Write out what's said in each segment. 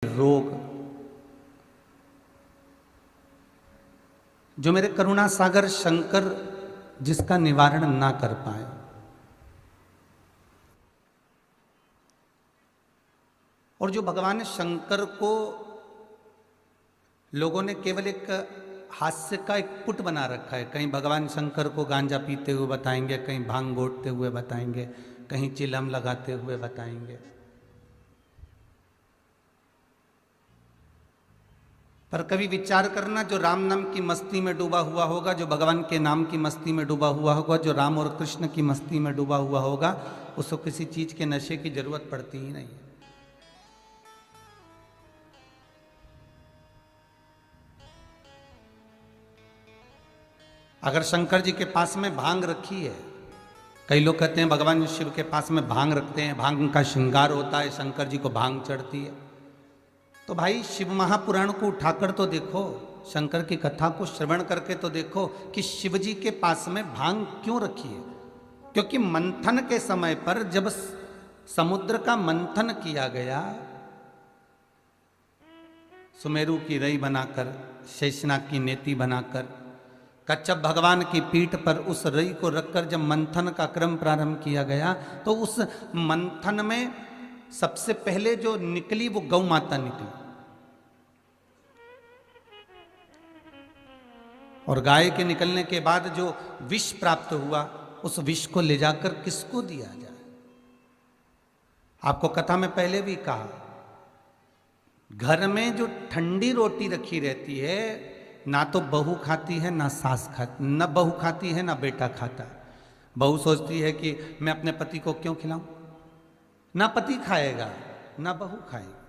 रोग जो मेरे करुणा सागर शंकर जिसका निवारण ना कर पाए। और जो भगवान शंकर को लोगों ने केवल एक हास्य का एक पुट बना रखा है। कहीं भगवान शंकर को गांजा पीते हुए बताएंगे, कहीं भांग घोटते हुए बताएंगे, कहीं चिलम लगाते हुए बताएंगे। पर कभी विचार करना, जो राम नाम की मस्ती में डूबा हुआ होगा, जो भगवान के नाम की मस्ती में डूबा हुआ होगा, जो राम और कृष्ण की मस्ती में डूबा हुआ होगा, उसको किसी चीज के नशे की जरूरत पड़ती ही नहीं है। अगर शंकर जी के पास में भांग रखी है, कई लोग कहते हैं भगवान शिव के पास में भांग रखते हैं, भांग का श्रृंगार होता है, शंकर जी को भांग चढ़ती है, तो भाई शिव महापुराण को उठाकर तो देखो, शंकर की कथा को श्रवण करके तो देखो कि शिव जी के पास में भांग क्यों रखी है। क्योंकि मंथन के समय पर जब समुद्र का मंथन किया गया, सुमेरु की रई बनाकर, शेषनाग की नेति बनाकर, कच्छप भगवान की पीठ पर उस रई को रखकर जब मंथन का क्रम प्रारंभ किया गया, तो उस मंथन में सबसे पहले जो निकली वो गौ माता निकली। और गाय के निकलने के बाद जो विष प्राप्त हुआ, उस विष को ले जाकर किसको दिया जाए। आपको कथा में पहले भी कहा, घर में जो ठंडी रोटी रखी रहती है, ना तो बहू खाती है ना सास खाती, ना बहू खाती है ना बेटा खाता है। बहू सोचती है कि मैं अपने पति को क्यों खिलाऊं, ना पति खाएगा ना बहू खाएगी।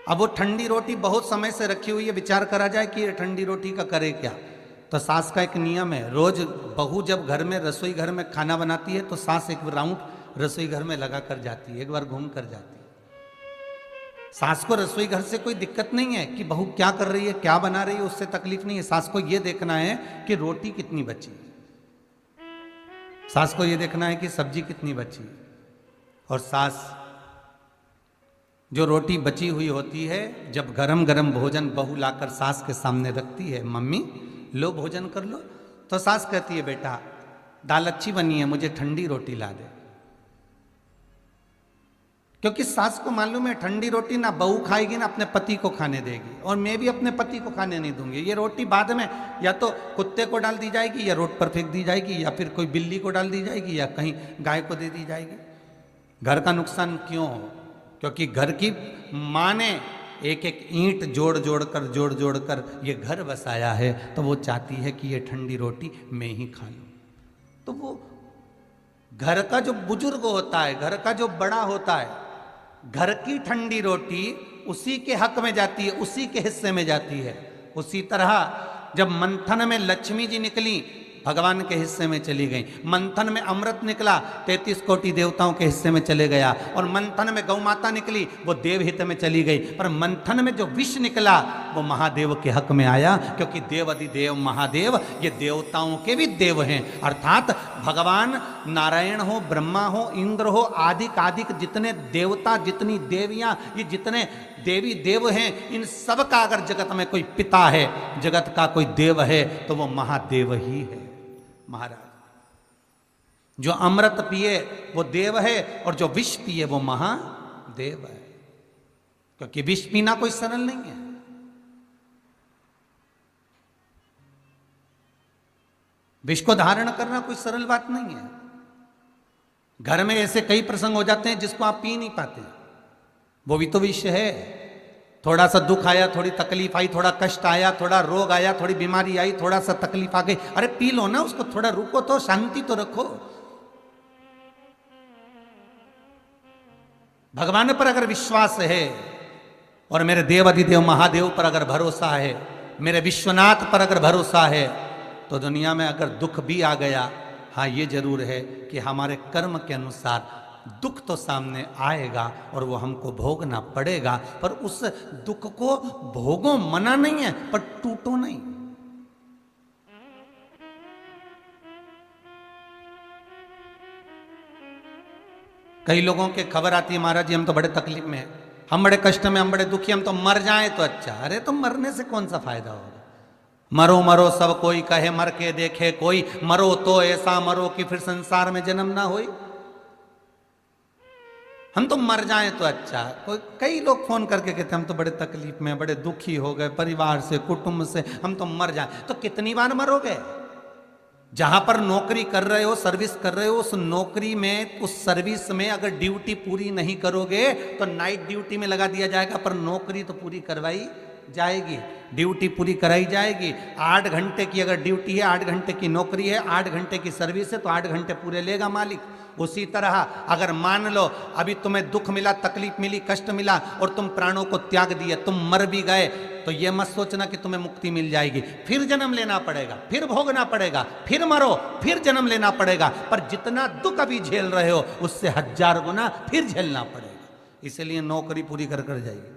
अब वो ठंडी रोटी बहुत समय से रखी हुई है, विचार करा जाए कि ये ठंडी रोटी का करे क्या। तो सास का एक नियम है, रोज बहू जब घर में रसोई घर में खाना बनाती है तो सास एक राउंड रसोई घर में लगा कर जाती है, एक बार घूम कर जाती है। सास को रसोई घर से कोई दिक्कत नहीं है कि बहू क्या कर रही है, क्या बना रही है, उससे तकलीफ नहीं है। सास को यह देखना है कि रोटी कितनी बची, सास को यह देखना है कि सब्जी कितनी बची। और सास जो रोटी बची हुई होती है, जब गरम गरम भोजन बहू लाकर सास के सामने रखती है, मम्मी लो भोजन कर लो, तो सास कहती है बेटा दाल अच्छी बनी है, मुझे ठंडी रोटी ला दे। क्योंकि सास को मालूम है ठंडी रोटी ना बहू खाएगी ना अपने पति को खाने देगी, और मैं भी अपने पति को खाने नहीं दूंगी। ये रोटी बाद में या तो कुत्ते को डाल दी जाएगी, या रोड पर फेंक दी जाएगी, या फिर कोई बिल्ली को डाल दी जाएगी, या कहीं गाय को दे दी जाएगी। घर का नुकसान क्यों हो? क्योंकि घर की माँ ने एक एक ईंट जोड़ जोड़ कर ये घर बसाया है, तो वो चाहती है कि ये ठंडी रोटी मैं ही खा लूं। तो वो घर का जो बुजुर्ग होता है, घर का जो बड़ा होता है, घर की ठंडी रोटी उसी के हक में जाती है, उसी के हिस्से में जाती है। उसी तरह जब मंथन में लक्ष्मी जी निकली, भगवान के हिस्से में चली गई। मंथन में अमृत निकला, 33 कोटि देवताओं के हिस्से में चले गया। और मंथन में गौ माता निकली, वो देवहित में चली गई। पर मंथन में जो विष निकला वो महादेव के हक में आया, क्योंकि देव अधिदेव महादेव ये देवताओं के भी देव हैं। अर्थात भगवान नारायण हो, ब्रह्मा हो, इंद्र हो, आदिक आदिक जितने देवता, जितनी देवियां, ये जितने देवी देव हैं, इन सब का अगर जगत में कोई पिता है, जगत का कोई देव है, तो वो महादेव ही है। महाराज जो अमृत पिए वो देव है, और जो विष पिए वो महादेव है। क्योंकि विष पीना कोई सरल नहीं है। विष को धारण करना कोई सरल बात नहीं है। घर में ऐसे कई प्रसंग हो जाते हैं जिसको आप पी नहीं पाते, वो भी तो विष है। थोड़ा सा दुख आया, थोड़ी तकलीफ आई, थोड़ा कष्ट आया, थोड़ा रोग आया, थोड़ी बीमारी आई, थोड़ा सा तकलीफ आ गई, अरे पी लो ना उसको, थोड़ा रुको तो, शांति तो रखो। भगवान पर अगर विश्वास है, और मेरे देव अधिदेव महादेव पर अगर भरोसा है, मेरे विश्वनाथ पर अगर भरोसा है, तो दुनिया में अगर दुख भी आ गया, हाँ ये जरूर है कि हमारे कर्म के अनुसार दुख तो सामने आएगा और वो हमको भोगना पड़ेगा। पर उस दुख को भोगो मना नहीं है, पर टूटो नहीं। कई लोगों के खबर आती है, महाराज जी हम तो बड़े तकलीफ में हैं, हम बड़े कष्ट में, हम बड़े दुखी, हम तो मर जाएं तो अच्छा। अरे तो मरने से कौन सा फायदा होगा? मरो मरो सब कोई कहे, मर के देखे कोई, मरो तो ऐसा मरो कि फिर संसार में जन्म ना होई। हम तो मर जाएं तो अच्छा। कई लोग फोन करके कहते हम तो बड़े तकलीफ में, बड़े दुखी हो गए परिवार से, कुटुंब से, हम तो मर जाएं। तो कितनी बार मरोगे? जहां पर नौकरी कर रहे हो, सर्विस कर रहे हो, उस नौकरी में, उस सर्विस में अगर ड्यूटी पूरी नहीं करोगे तो नाइट ड्यूटी में लगा दिया जाएगा, पर नौकरी तो पूरी करवाई जाएगी, ड्यूटी पूरी कराई जाएगी। 8 घंटे की अगर ड्यूटी है, 8 घंटे की नौकरी है, 8 घंटे की सर्विस है, तो 8 घंटे पूरे लेगा मालिक। उसी तरह अगर मान लो अभी तुम्हें दुख मिला, तकलीफ मिली, कष्ट मिला और तुम प्राणों को त्याग दिए, तुम मर भी गए, तो ये मत सोचना कि तुम्हें मुक्ति मिल जाएगी। फिर जन्म लेना पड़ेगा, फिर भोगना पड़ेगा, फिर मरो, फिर जन्म लेना पड़ेगा। पर जितना दुख अभी झेल रहे हो उससे 1000 गुना फिर झेलना पड़ेगा। इसलिए नौकरी पूरी कर कर जाइए,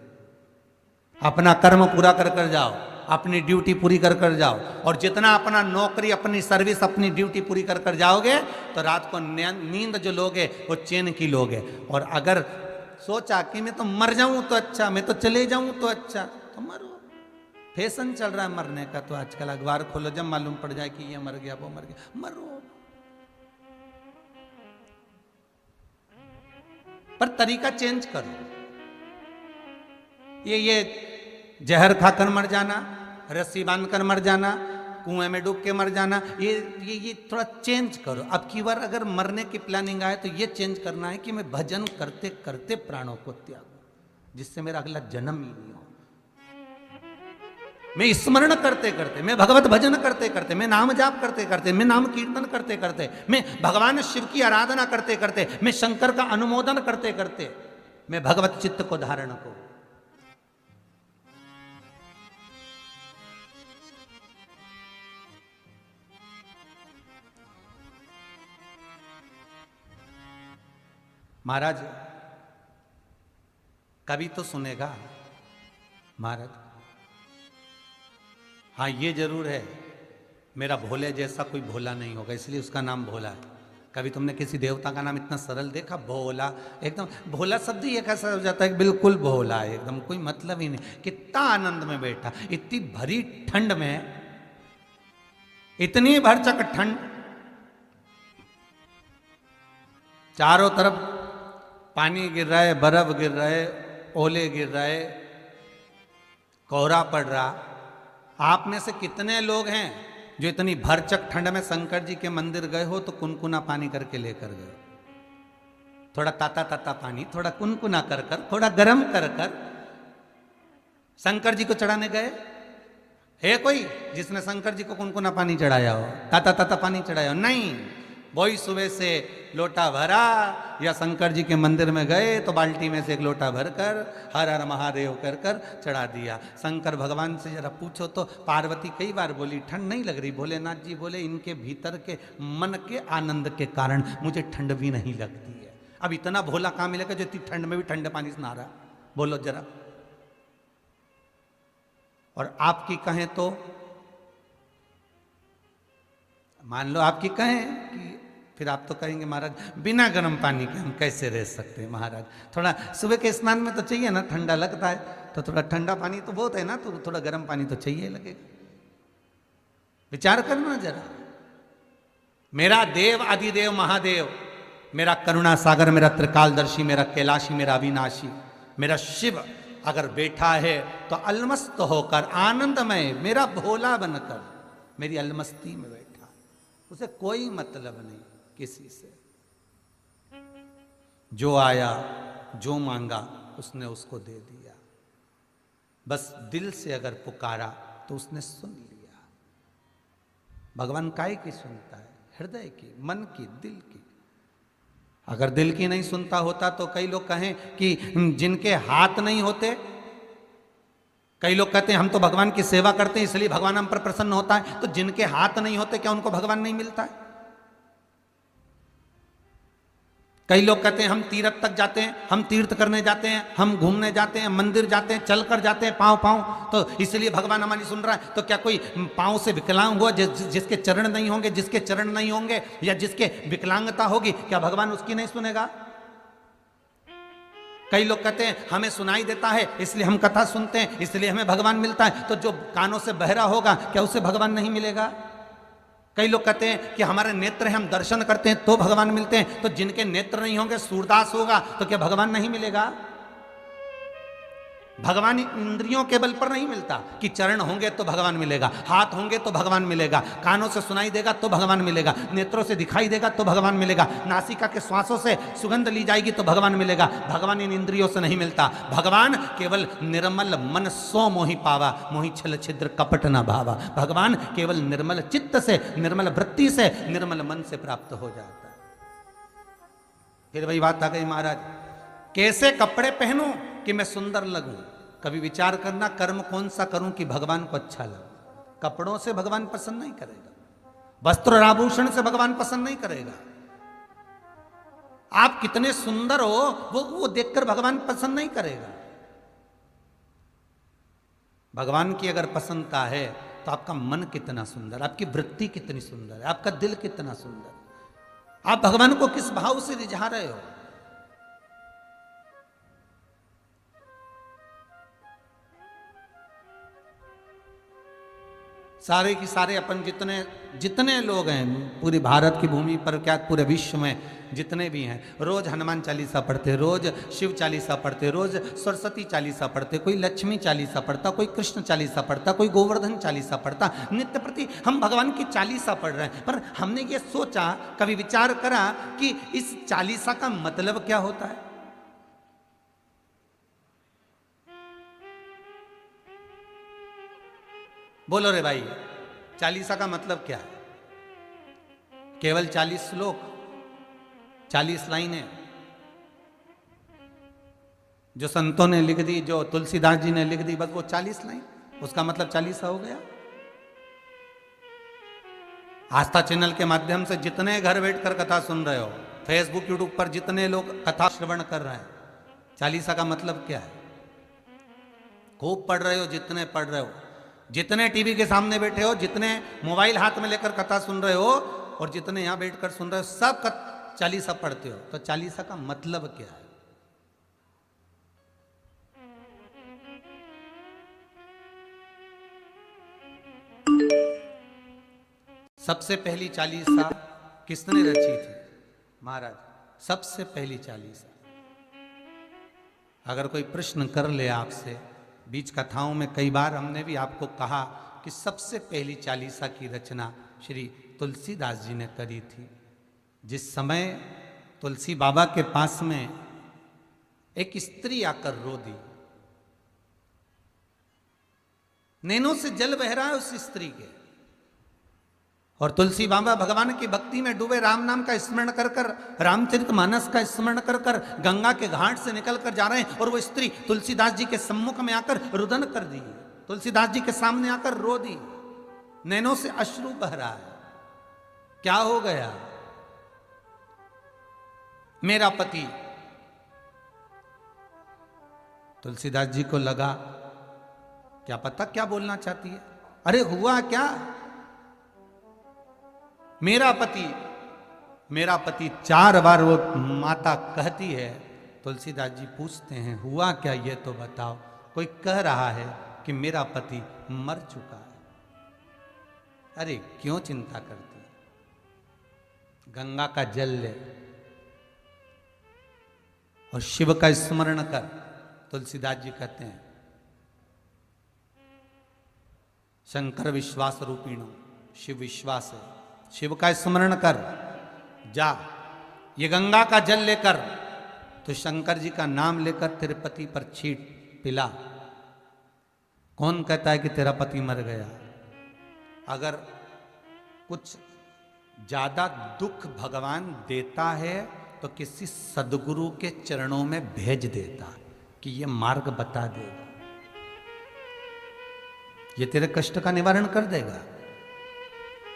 अपना कर्म पूरा कर कर जाओ, अपनी ड्यूटी पूरी कर कर जाओ। और जितना अपना नौकरी, अपनी सर्विस, अपनी ड्यूटी पूरी कर कर जाओगे तो रात को नींद जो लोगे वो चैन की लोगे। और अगर सोचा कि मैं तो मर जाऊं तो अच्छा, मैं तो चले जाऊं तो अच्छा, तो मरो। फैशन चल रहा है मरने का, तो आजकल अखबार खोलो, जब मालूम पड़ जाए कि ये मर गया, वो मर गया, मरो। पर तरीका चेंज करो। ये जहर खाकर मर जाना, रस्सी बांधकर मर जाना, कुएं में डूब के मर जाना, ये थोड़ा चेंज करो। अब की बार अगर मरने की प्लानिंग आए तो ये चेंज करना है कि मैं भजन करते करते प्राणों को त्यागूं, जिससे मेरा अगला जन्म ही नहीं हो। मैं स्मरण करते करते, मैं भगवत भजन करते करते, मैं नाम जाप करते करते, मैं नाम कीर्तन करते करते, मैं भगवान शिव की आराधना करते करते, मैं शंकर का अनुमोदन करते करते मैं भगवत चित्त को धारण करूं। महाराज कभी तो सुनेगा महाराज, हाँ ये जरूर है, मेरा भोले जैसा कोई भोला नहीं होगा, इसलिए उसका नाम भोला है। कभी तुमने किसी देवता का नाम इतना सरल देखा? भोला, एकदम भोला शब्द ही एक ऐसा हो जाता है, बिल्कुल भोला, एकदम कोई मतलब ही नहीं। कितना आनंद में बैठा, इतनी भरी ठंड में, इतनी भरचक ठंड, चारों तरफ पानी गिर रहा है, बर्फ गिर रहा है, ओले गिर रहे, कोहरा पड़ रहा। आप में से कितने लोग हैं जो इतनी भरचक ठंड में शंकर जी के मंदिर गए हो तो कुनकुना पानी करके लेकर गए? थोड़ा ताता ताता पानी, थोड़ा कुनकुना कर कर, थोड़ा गर्म कर कर शंकर जी को चढ़ाने गए? है कोई जिसने शंकर जी को कुनकुना पानी चढ़ाया हो, ताता ताता पानी चढ़ाया हो? नहीं। वही सुबह से लोटा भरा, या शंकर जी के मंदिर में गए तो बाल्टी में से एक लोटा भरकर हर हर महादेव कर कर चढ़ा दिया। शंकर भगवान से जरा पूछो तो पार्वती कई बार बोली ठंड नहीं लग रही। भोलेनाथ जी बोले इनके भीतर के मन के आनंद के कारण मुझे ठंड भी नहीं लगती है। अब इतना भोला कहाँ मिलेगा जो इतनी ठंड में भी ठंडे पानी से नहा रहा? बोलो जरा। और आपकी कहें तो, मान लो आपकी कहें कि फिर आप तो कहेंगे महाराज बिना गर्म पानी के हम कैसे रह सकते हैं? महाराज थोड़ा सुबह के स्नान में तो चाहिए ना, ठंडा लगता है, तो थोड़ा ठंडा पानी तो बहुत है ना, तो थोड़ा गर्म पानी तो चाहिए लगेगा। विचार करना जरा। मेरा देव आदिदेव महादेव, मेरा करुणा सागर, मेरा त्रिकालदर्शी, मेरा कैलाशी, मेरा अविनाशी, मेरा शिव अगर बैठा है तो अलमस्त होकर आनंदमय, मेरा भोला बनकर मेरी अलमस्ती में बैठा, उसे कोई मतलब नहीं किसी से। जो आया जो मांगा उसने उसको दे दिया। बस दिल से अगर पुकारा तो उसने सुन लिया। भगवान काय की सुनता है? हृदय की, मन की, दिल की। अगर दिल की नहीं सुनता होता तो कई लोग कहें कि जिनके हाथ नहीं होते, कई लोग कहते हैं हम तो भगवान की सेवा करते हैं इसलिए भगवान हम पर प्रसन्न होता है, तो जिनके हाथ नहीं होते क्या उनको भगवान नहीं मिलता है? कई लोग कहते हैं हम तीर्थ तक जाते हैं, हम तीर्थ करने जाते हैं, हम घूमने जाते हैं, मंदिर जाते हैं, चलकर जाते हैं पांव पांव, तो इसलिए भगवान हमारी सुन रहा है। तो क्या कोई पांव से विकलांग हुआ जिसके चरण नहीं होंगे, जिसके चरण नहीं होंगे या जिसके विकलांगता होगी, क्या भगवान उसकी नहीं सुनेगा? कई लोग कहते हैं हमें सुनाई देता है इसलिए हम कथा सुनते हैं, इसलिए हमें भगवान मिलता है। तो जो कानों से बहरा होगा क्या उसे भगवान नहीं मिलेगा? कई लोग कहते हैं कि हमारे नेत्र हैं, हम दर्शन करते हैं तो भगवान मिलते हैं। तो जिनके नेत्र नहीं होंगे, सूरदास होगा, तो क्या भगवान नहीं मिलेगा? भगवान इंद्रियों के बल पर नहीं मिलता कि चरण होंगे तो भगवान मिलेगा, हाथ होंगे तो भगवान मिलेगा, कानों से सुनाई देगा तो भगवान मिलेगा, नेत्रों से दिखाई देगा तो भगवान मिलेगा, नासिका के श्वासों से सुगंध ली जाएगी तो भगवान मिलेगा। भगवान इन इंद्रियों से नहीं मिलता। भगवान केवल निर्मल मन सो मोहि पावा, मोहि छल छिद्र कपट न भावा। भगवान केवल निर्मल चित्त से, निर्मल वृत्ति से, निर्मल मन से प्राप्त हो जाता है। फिर वही बात आ गई महाराज, कैसे कपड़े पहनूं कि मैं सुंदर लगूं? कभी विचार करना, कर्म कौन सा करूं कि भगवान को अच्छा लगे? कपड़ों से भगवान पसंद नहीं करेगा, वस्त्र और आभूषण से भगवान पसंद नहीं करेगा। आप कितने सुंदर हो वो देखकर भगवान पसंद नहीं करेगा। भगवान की अगर प्रसन्नता है तो आपका मन कितना सुंदर, आपकी वृत्ति कितनी सुंदर है, आपका दिल कितना सुंदर, आप भगवान को किस भाव से रिझा रहे हो। सारे की सारे अपन जितने लोग हैं पूरी भारत की भूमि पर, क्या पूरे विश्व में जितने भी हैं, रोज हनुमान चालीसा पढ़ते, रोज शिव चालीसा पढ़ते, रोज सरस्वती चालीसा पढ़ते, कोई लक्ष्मी चालीसा पढ़ता, कोई कृष्ण चालीसा पढ़ता, कोई गोवर्धन चालीसा पढ़ता। नित्य प्रति हम भगवान की चालीसा पढ़ रहे हैं। पर हमने ये सोचा, कभी विचार करा कि इस चालीसा का मतलब क्या होता है? बोलो रे भाई, चालीसा का मतलब क्या है? केवल 40 श्लोक, 40 लाइनें जो संतों ने लिख दी, जो तुलसीदास जी ने लिख दी, बस वो 40 लाइन, उसका मतलब चालीसा हो गया। आस्था चैनल के माध्यम से जितने घर बैठकर कथा सुन रहे हो, फेसबुक यूट्यूब पर जितने लोग कथा श्रवण कर रहे हैं, चालीसा का मतलब क्या है? खूब पढ़ रहे हो, जितने पढ़ रहे हो, जितने टीवी के सामने बैठे हो, जितने मोबाइल हाथ में लेकर कथा सुन रहे हो, और जितने यहां बैठकर सुन रहे हो, सब चालीसा पढ़ते हो। तो चालीसा का मतलब क्या है? सबसे पहली चालीसा किसने रची थी महाराज? सबसे पहली चालीसा, अगर कोई प्रश्न कर ले आपसे, बीच कथाओं में कई बार हमने भी आपको कहा कि सबसे पहली चालीसा की रचना श्री तुलसीदास जी ने करी थी। जिस समय तुलसी बाबा के पास में एक स्त्री आकर रो दी, नैनों से जल बह रहा है उस स्त्री के, और तुलसी बाबा भगवान की भक्ति में डूबे, राम नाम का स्मरण कर कर, रामचरितमानस का स्मरण कर कर गंगा के घाट से निकल कर जा रहे हैं, और वो स्त्री तुलसीदास जी के सम्मुख में आकर रुदन कर दी, तुलसीदास जी के सामने आकर रो दी, नैनों से अश्रु बह रहा है। क्या हो गया? मेरा पति। तुलसीदास जी को लगा क्या पता क्या बोलना चाहती है। अरे हुआ क्या? मेरा पति, मेरा पति 4 बार वो माता कहती है। तुलसीदास जी पूछते हैं हुआ क्या, ये तो बताओ। कोई कह रहा है कि मेरा पति मर चुका है। अरे क्यों चिंता करती है, गंगा का जल ले और शिव का स्मरण कर। तुलसीदास जी कहते हैं शंकर विश्वास रूपीणो, शिव विश्वास है, शिव का स्मरण कर, जा ये गंगा का जल लेकर तो शंकर जी का नाम लेकर तेरे पति पर छीट पिला। कौन कहता है कि तेरा पति मर गया? अगर कुछ ज्यादा दुख भगवान देता है तो किसी सदगुरु के चरणों में भेज देता कि ये मार्ग बता देगा, ये तेरे कष्ट का निवारण कर देगा।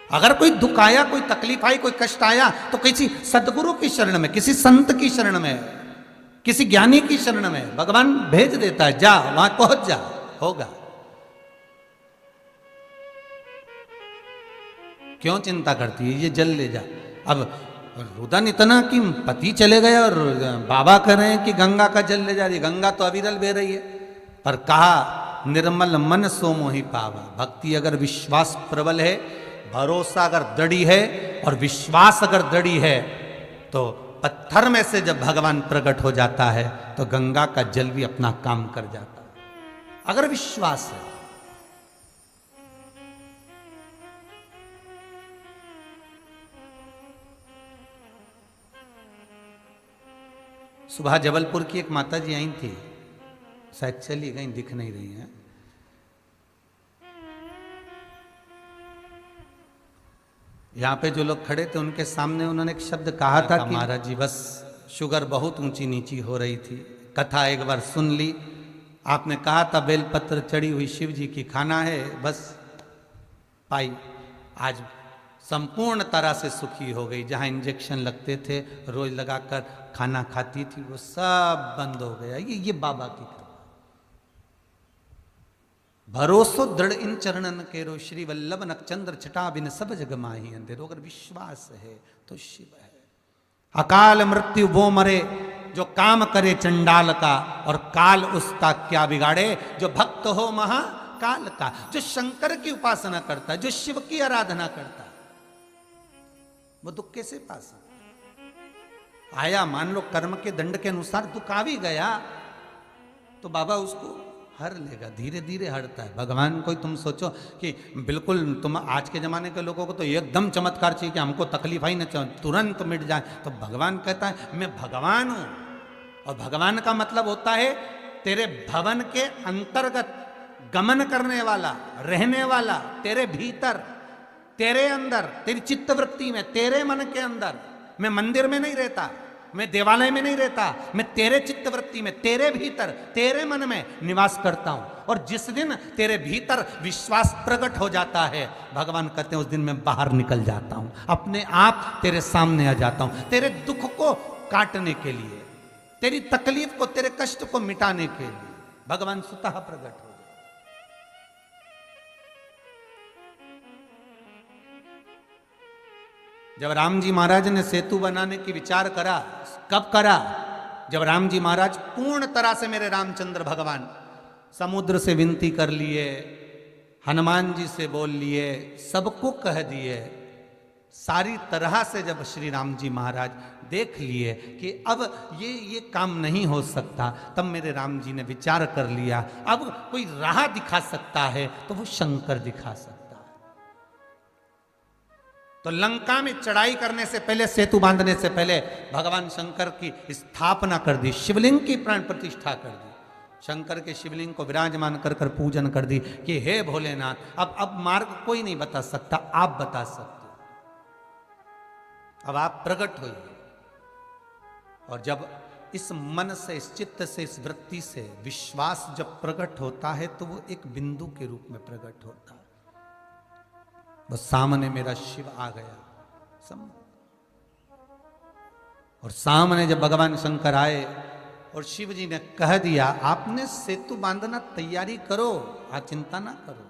अगर कोई दुख आया, कोई तकलीफ आई, कोई कष्ट आया तो किसी सदगुरु की शरण में, किसी संत की शरण में, किसी ज्ञानी की शरण में भगवान भेज देता है, जा वहां पहुंच जा, होगा। क्यों चिंता करती है? ये जल ले जा। अब और रुदन इतना कि पति चले गए और बाबा कह रहे हैं कि गंगा का जल ले जा रही, गंगा तो अविरल बह रही है। पर कहा निर्मल मन सो मोहि पावा। भक्ति अगर विश्वास प्रबल है, भरोसा अगर दृढ़ है और विश्वास अगर दृढ़ है, तो पत्थर में से जब भगवान प्रकट हो जाता है तो गंगा का जल भी अपना काम कर जाता है, अगर विश्वास है। सुबह जबलपुर की एक माता जी आई थी, शायद चली गई, दिख नहीं रही है। यहां पे जो लोग खड़े थे उनके सामने उन्होंने एक शब्द कहा था कि महाराज जी बस शुगर बहुत ऊंची नीची हो रही थी, कथा एक बार सुन ली, आपने कहा था बेलपत्र चढ़ी हुई शिव जी की खाना है, बस पाई, आज संपूर्ण तरह से सुखी हो गई। जहां इंजेक्शन लगते थे रोज लगाकर खाना खाती थी वो सब बंद हो गया। ये बाबा की कृपा। भरोसो दृढ़ इन चरणन केरो, श्री वल्लभ नक्षचंद्र छटा बिन सब जग माही अंधेरो। अगर विश्वास है तो शिव है। अकाल मृत्यु वो मरे जो काम करे चंडाल का, और काल उसका क्या बिगाड़े जो भक्त हो महाकाल का। जो शंकर की उपासना करता है, जो शिव की आराधना करता है, वो दुख कैसे पा सकता। आया मान लो कर्म के दंड के अनुसार दुख आ भी गया तो बाबा उसको हर लेगा, धीरे धीरे हरता है। भगवान कोई तुम सोचो कि बिल्कुल तुम आज के जमाने के लोगों को तो एकदम चमत्कार चाहिए कि हमको तकलीफ ही न तुरंत मिट जाए, तो भगवान कहता है मैं भगवान हूं। और भगवान का मतलब होता है तेरे भवन के अंतर्गत गमन करने वाला, रहने वाला, तेरे भीतर, तेरे अंदर, तेरी चित्तवृत्ति में, तेरे मन के अंदर। मैं मंदिर में नहीं रहता, मैं देवालय में नहीं रहता, मैं तेरे चित्तवृत्ति में, तेरे भीतर, तेरे मन में निवास करता हूं। और जिस दिन तेरे भीतर विश्वास प्रकट हो जाता है, भगवान कहते हैं उस दिन मैं बाहर निकल जाता हूं, अपने आप तेरे सामने आ जाता हूं, तेरे दुख को काटने के लिए, तेरी तकलीफ को, तेरे कष्ट को मिटाने के लिए भगवान स्वतः प्रकट हो। जब राम जी महाराज ने सेतु बनाने की विचार करा, कब करा? जब राम जी महाराज पूर्ण तरह से, मेरे रामचंद्र भगवान, समुद्र से विनती कर लिए, हनुमान जी से बोल लिए, सबको कह दिए, सारी तरह से जब श्री राम जी महाराज देख लिए कि अब ये काम नहीं हो सकता, तब मेरे राम जी ने विचार कर लिया अब कोई राह दिखा सकता है तो वो शंकर दिखा सकता है। तो लंका में चढ़ाई करने से पहले, सेतु बांधने से पहले भगवान शंकर की स्थापना कर दी, शिवलिंग की प्राण प्रतिष्ठा कर दी, शंकर के शिवलिंग को विराजमान कर कर पूजन कर दी कि हे भोलेनाथ, अब मार्ग कोई नहीं बता सकता, आप बता सकते, अब आप प्रकट होइए। और जब इस मन से, इस चित्त से, इस वृत्ति से विश्वास जब प्रकट होता है तो वो एक बिंदु के रूप में प्रकट होता है। बस सामने मेरा शिव आ गया और सामने जब भगवान शंकर आए और शिव जी ने कह दिया आपने सेतु बांधना तैयारी करो, आप चिंता ना करो,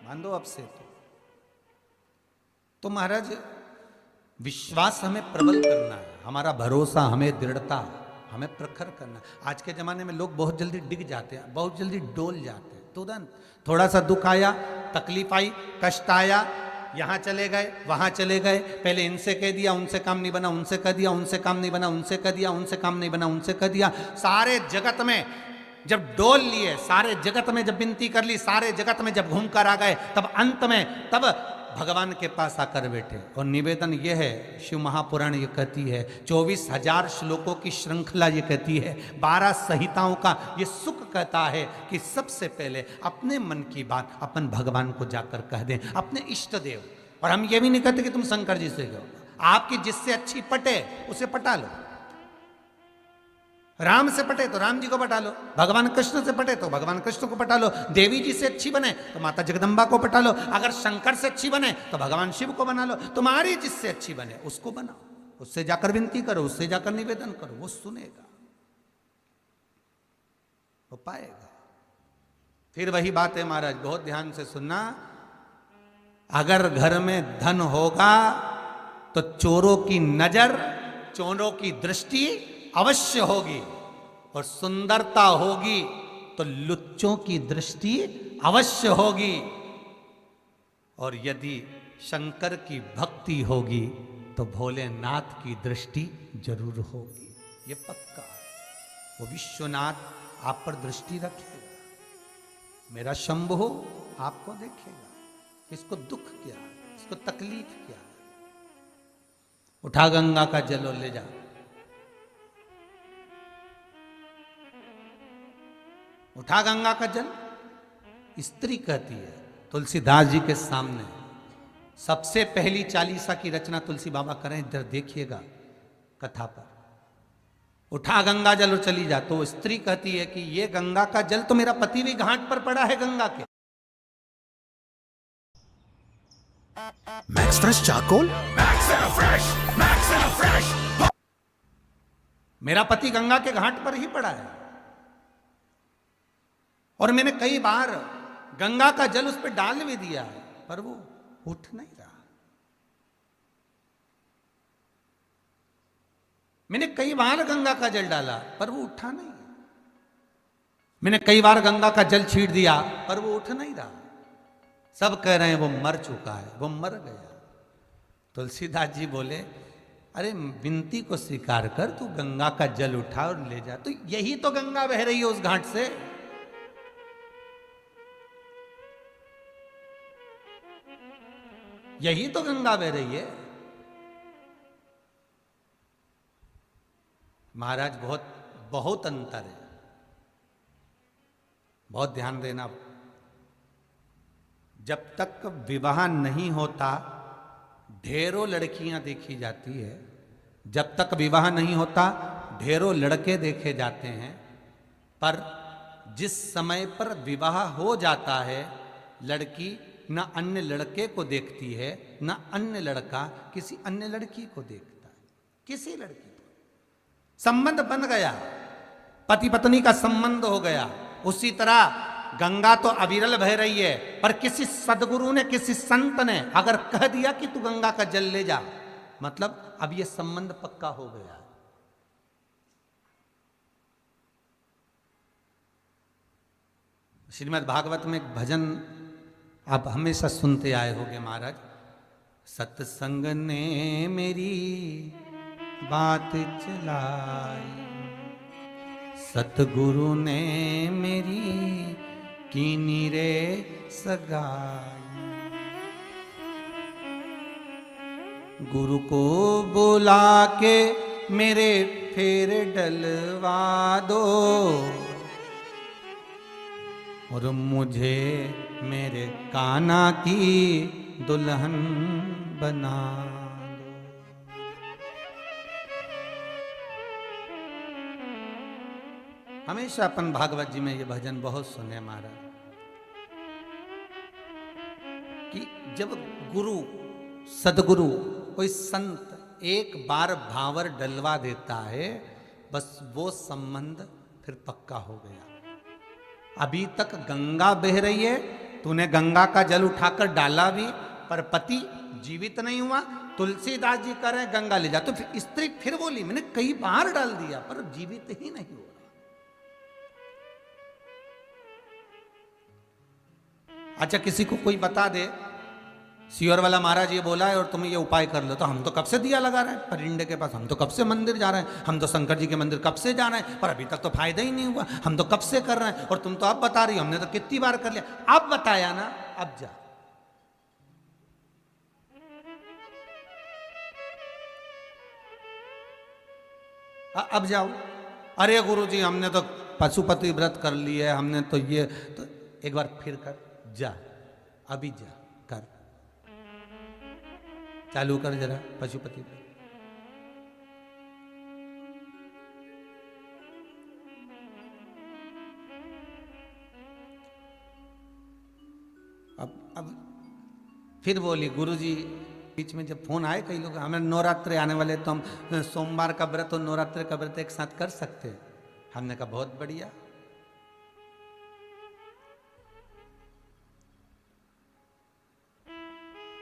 बांधो अब सेतु। तो महाराज विश्वास हमें प्रबल करना है, हमारा भरोसा, हमें दृढ़ता, हमें प्रखर करना। आज के जमाने में लोग बहुत जल्दी डिग जाते हैं, बहुत जल्दी डोल जाते हैं। तुरंत थोड़ा सा दुख आया, तकलीफ आई, कष्ट आया, यहां चले गए, वहां चले गए, पहले इनसे कह दिया, उनसे काम नहीं बना, उनसे कह दिया, उनसे काम नहीं बना, उनसे कह दिया, उनसे काम नहीं बना, उनसे कह दिया। सारे जगत में जब डोल लिए, सारे जगत में जब विनती कर ली, सारे जगत में जब घूम कर आ गए, तब अंत में तब भगवान के पास आकर बैठे। और निवेदन यह है, शिव महापुराण ये कहती है, 24,000 श्लोकों की श्रृंखला ये कहती है, 12 संहिताओं का ये सुख कहता है कि सबसे पहले अपने मन की बात अपन भगवान को जाकर कह दें, अपने इष्ट देव। और हम ये भी नहीं कहते कि तुम शंकर जी से कहो, आपकी जिससे अच्छी पटे उसे पटा लो। राम से पटे तो राम जी को पटा लो, भगवान कृष्ण से पटे तो भगवान कृष्ण को पटा लो, देवी जी से अच्छी बने तो माता जगदम्बा को पटा लो, अगर शंकर से अच्छी बने तो भगवान शिव को बना लो। तुम्हारी जिससे अच्छी बने उसको बनाओ, उससे जाकर विनती करो, उससे जाकर निवेदन करो, वो सुनेगा, वो पाएगा। फिर वही बात है महाराज, बहुत ध्यान से सुनना, अगर घर में धन होगा तो चोरों की नजर, चोरों की दृष्टि अवश्य होगी, और सुंदरता होगी तो लुच्चों की दृष्टि अवश्य होगी, और यदि शंकर की भक्ति होगी तो भोलेनाथ की दृष्टि जरूर होगी। ये पक्का है। वो विश्वनाथ आप पर दृष्टि रखेगा, मेरा शंभु आपको देखेगा। इसको दुख क्या है, इसको तकलीफ क्या है? उठा गंगा का जल और ले जा। उठा गंगा का जल। स्त्री कहती है तुलसीदास जी के सामने, सबसे पहली चालीसा की रचना तुलसी बाबा करें, इधर देखिएगा कथा पर। उठा गंगा जल और चली जा। तो स्त्री कहती है कि ये गंगा का जल तो मेरा पति भी घाट पर पड़ा है गंगा के। मैक्स फ्रेश चारकोल, मेरा पति गंगा के घाट पर ही पड़ा है, और मैंने कई बार गंगा का जल उस पर डाल भी दिया है, पर वो उठ नहीं रहा। मैंने कई बार गंगा का जल डाला पर वो उठा नहीं। मैंने कई बार गंगा का जल छीट दिया पर वो उठ नहीं रहा। सब कह रहे हैं वो मर चुका है, वो मर गया। तुलसीदास जी बोले, अरे विनती को स्वीकार कर, तू गंगा का जल उठा और ले जा। तो यही तो गंगा बह रही है उस घाट से। यही तो गंगा बह रही है। महाराज बहुत अंतर है, बहुत ध्यान देना। जब तक विवाह नहीं होता ढेरों लड़कियां देखी जाती है, जब तक विवाह नहीं होता ढेरों लड़के देखे जाते हैं, पर जिस समय पर विवाह हो जाता है लड़की न अन्य लड़के को देखती है, न अन्य लड़का किसी अन्य लड़की को देखता है। किसी लड़की को संबंध बन गया, पति पत्नी का संबंध हो गया। उसी तरह गंगा तो अविरल बह रही है, पर किसी सदगुरु ने, किसी संत ने अगर कह दिया कि तू गंगा का जल ले जा, मतलब अब यह संबंध पक्का हो गया। श्रीमद् भागवत में एक भजन आप हमेशा सुनते आए होंगे महाराज। सत्संग ने मेरी बात चलाई, सतगुरु ने मेरी कीनी रे सगाई। गुरु को बुला के मेरे फेर डलवा दो, और मुझे मेरे कान्हा की दुल्हन बना दो। हमेशा अपन भागवत जी में ये भजन बहुत सुने महाराज, कि जब गुरु सदगुरु कोई संत एक बार भावर डलवा देता है, बस वो संबंध फिर पक्का हो गया। अभी तक गंगा बह रही है, तूने गंगा का जल उठाकर डाला भी, पर पति जीवित नहीं हुआ। तुलसीदास जी कह रहे गंगा ले जा, तो फिर स्त्री फिर बोली मैंने कई बार डाल दिया पर जीवित ही नहीं हुआ। अच्छा, किसी को कोई बता दे सियोर वाला महाराज ये बोला है और तुम्हें ये उपाय कर लो, तो हम तो कब से दिया लगा रहे हैं परिंडे के पास, हम तो कब से मंदिर जा रहे हैं, हम तो शंकर जी के मंदिर कब से जा रहे हैं, पर अभी तक तो फायदा ही नहीं हुआ, हम तो कब से कर रहे हैं, और तुम तो अब बता रही हो, हमने तो कितनी बार कर लिया। अब बताया ना, अब जा। अब जाओ। अरे गुरु जी हमने तो पशुपति व्रत कर लिया है, हमने तो ये, तो एक बार फिर कर, जा अभी जा कर, चालू कर जरा पशुपति व्रत। अब फिर बोली गुरुजी, बीच में जब फोन आए कई लोग, हमें नवरात्रि आने वाले, तो हम सोमवार का व्रत और नवरात्रि का व्रत एक साथ कर सकते हैं। हमने कहा बहुत बढ़िया।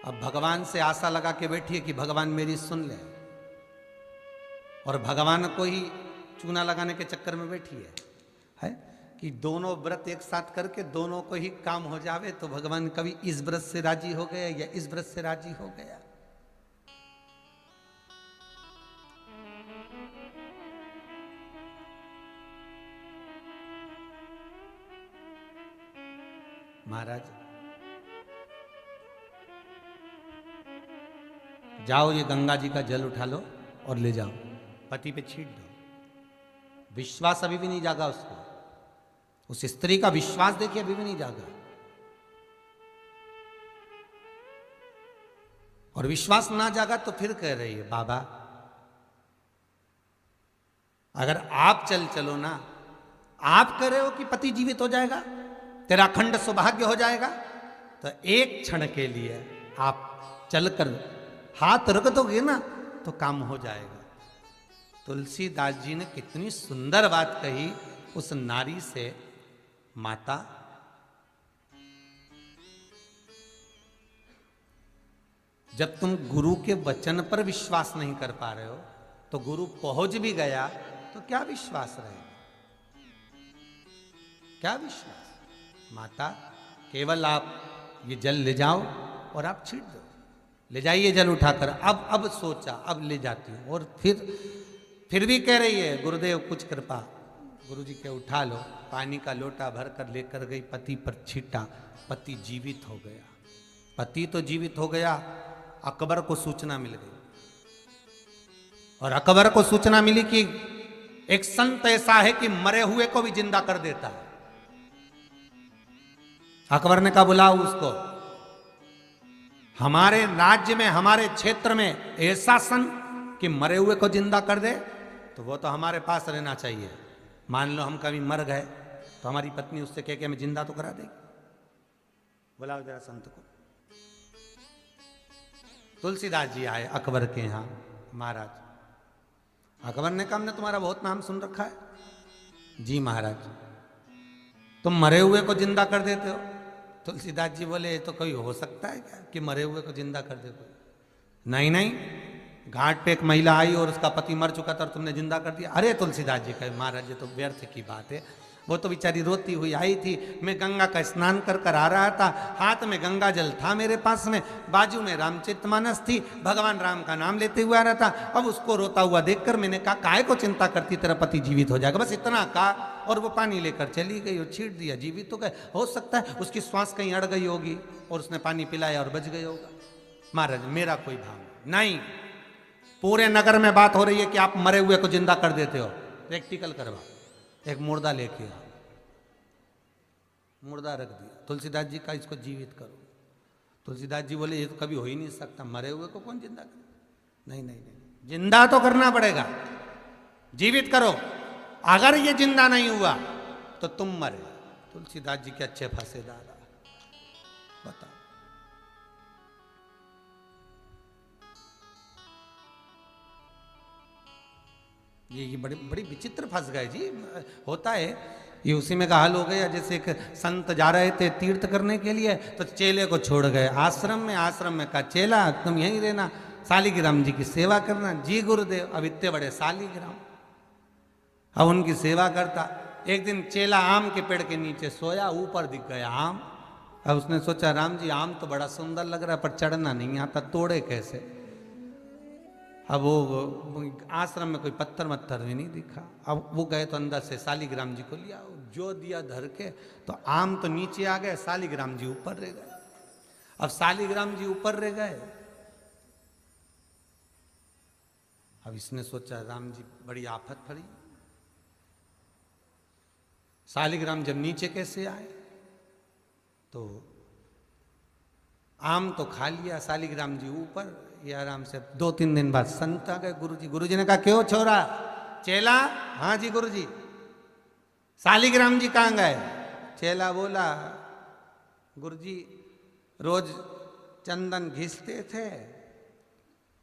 अब भगवान से आशा लगा के बैठी है कि भगवान मेरी सुन ले, और भगवान को ही चूना लगाने के चक्कर में बैठी है कि दोनों व्रत एक साथ करके दोनों को ही काम हो जावे। तो भगवान कभी इस व्रत से राजी हो गया या इस व्रत से राजी हो गया। महाराज जाओ, ये गंगा जी का जल उठा लो और ले जाओ, पति पे छीट दो। विश्वास अभी भी नहीं जागा उसको, उस स्त्री का विश्वास देखिए अभी भी नहीं जागा। और विश्वास ना जागा तो फिर कह रही है बाबा अगर आप चलो ना, आप कह रहे हो कि पति जीवित हो जाएगा, तेरा अखंड सौभाग्य हो जाएगा, तो एक क्षण के लिए आप चलकर हाथ रख दोगे ना तो काम हो जाएगा। तुलसीदास जी ने कितनी सुंदर बात कही उस नारी से, माता जब तुम गुरु के वचन पर विश्वास नहीं कर पा रहे हो तो गुरु पहुंच भी गया तो क्या विश्वास रहेगा, क्या विश्वास। माता केवल आप ये जल ले जाओ और आप छीट दो, ले जाइए जल उठाकर। अब सोचा, अब ले जाती हूं। और फिर भी कह रही है गुरुदेव कुछ कृपा। गुरुजी के उठा लो, पानी का लोटा भरकर लेकर गई, पति पर छीटा, पति जीवित हो गया। पति तो जीवित हो गया, अकबर को सूचना मिल गई, और अकबर को सूचना मिली कि एक संत ऐसा है कि मरे हुए को भी जिंदा कर देता है। अकबर ने कहा बुलाओ उसको, हमारे राज्य में हमारे क्षेत्र में ऐसा संत कि मरे हुए को जिंदा कर दे तो वो तो हमारे पास रहना चाहिए। मान लो हम कभी मर गए तो हमारी पत्नी उससे कह के हमें जिंदा तो करा देगी। बुलाओ जरा संत को। तुलसीदास जी आए अकबर के यहां। महाराज, अकबर ने कहा हमने तुम्हारा बहुत नाम सुन रखा है। जी महाराज, तुम मरे हुए को जिंदा कर देते हो। तुलसीदास जी बोले तो कोई हो सकता है क्या कि मरे हुए को जिंदा कर दे कोई? नहीं नहीं, घाट पे एक महिला आई और उसका पति मर चुका था और तुमने जिंदा कर दिया। अरे तुलसीदास जी कहे महाराज ये तो व्यर्थ की बात है, वो तो बेचारी रोती हुई आई थी, मैं गंगा का स्नान कर कर आ रहा था, हाथ में गंगा जल था मेरे पास में, बाजू में रामचरितमानस थी, भगवान राम का नाम लेते हुए आ रहा था। अब उसको रोता हुआ देखकर मैंने कहा काहे को चिंता करती, तेरा पति जीवित हो जाएगा, बस इतना कहा। और वो पानी लेकर चली गई और छीट दिया, जीवित हो गए। हो सकता है उसकी श्वास कहीं अड़ गई होगी और उसने पानी पिलाया और बच गई होगा। महाराज मेरा कोई भाव नहीं, पूरे नगर में बात हो रही है कि आप मरे हुए को जिंदा कर देते हो। प्रैक्टिकल करवा, एक मुर्दा लेके आओ, मुर्दा रख दिया, तुलसीदास जी का इसको जीवित करो। तुलसीदास जी बोले ये तो कभी हो ही नहीं सकता, मरे हुए को कौन जिंदा करे? नहीं नहीं नहीं, जिंदा तो करना पड़ेगा, जीवित करो। अगर ये जिंदा नहीं हुआ तो तुम मरे। तुलसीदास जी के अच्छे फंसे दादा, बताओ। ये बड़ी बड़ी विचित्र फंस गए जी। होता है ये, उसी में का हाल हो गया। जैसे एक संत जा रहे थे तीर्थ करने के लिए तो चेले को छोड़ गए आश्रम में कहा चेला तुम यहीं रहना, शालिग्राम जी की सेवा करना। जी गुरुदेव। अब इतने बड़े शालिग्राम, अब उनकी सेवा करता। एक दिन चेला आम के पेड़ के नीचे सोया, ऊपर दिख गया आम। अब उसने सोचा राम जी आम तो बड़ा सुंदर लग रहा है पर चढ़ना नहीं आता, तोड़े कैसे? अब वो आश्रम में कोई पत्थर मत्थर भी नहीं दिखा। अब वो गए तो अंदर से शालिग्राम जी को लिया, जो दिया धर के, तो आम तो नीचे आ गए, शालिग्राम जी ऊपर रह गए। अब शालिग्राम जी ऊपर रह गए। अब इसने सोचा राम जी बड़ी आफत पड़ी, शालिग्राम जब नीचे कैसे आए? तो आम तो खा लिया, शालिग्राम जी ऊपर। ये आराम से 2-3 दिन बाद संत आ गए गुरुजी। गुरुजी ने कहा क्यों छोरा? चेला, हाँ जी गुरुजी। शालिग्राम जी कहाँ गए? चेला बोला गुरुजी रोज चंदन घिसते थे,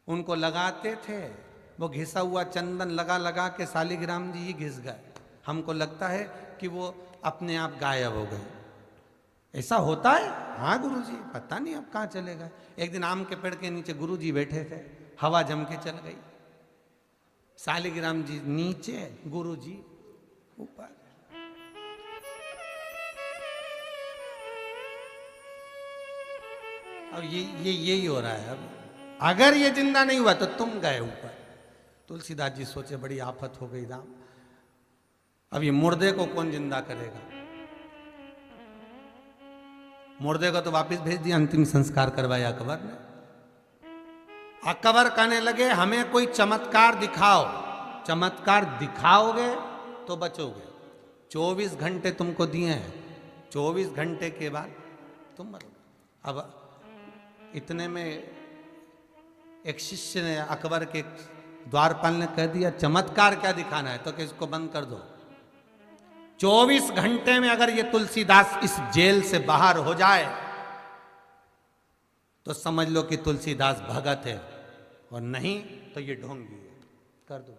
उनको लगाते थे, वो घिसा हुआ चंदन लगा लगा के शालिग्राम जी ही घिस गए, हमको लगता है कि वो अपने आप गायब हो गए। ऐसा होता है? हाँ गुरुजी, पता नहीं अब कहाँ चले गए। एक दिन आम के पेड़ के नीचे गुरुजी बैठे थे, हवा जम के चल गई। शालिग्राम जी नीचे, गुरुजी ऊपर। अब यही हो रहा है। अब अगर ये जिंदा नहीं हुआ तो तुम गए ऊपर। तुलसीदास जी सोचे बड़ी आफत हो गई राम, अब ये मुर्दे को कौन जिंदा करेगा। मुर्दे को तो वापस भेज दिया, अंतिम संस्कार करवाया अकबर ने। अकबर कहने लगे हमें कोई चमत्कार दिखाओ, चमत्कार दिखाओगे तो बचोगे। 24 घंटे तुमको दिए हैं, 24 घंटे के बाद तुम मरोगे। अब इतने में एक शिष्य ने अकबर के द्वारपाल ने कह दिया चमत्कार क्या दिखाना है, तो कि इसको बंद कर दो। 24 घंटे में अगर ये तुलसीदास इस जेल से बाहर हो जाए तो समझ लो कि तुलसीदास भगत है, और नहीं तो ये ढोंगी है। कर दो,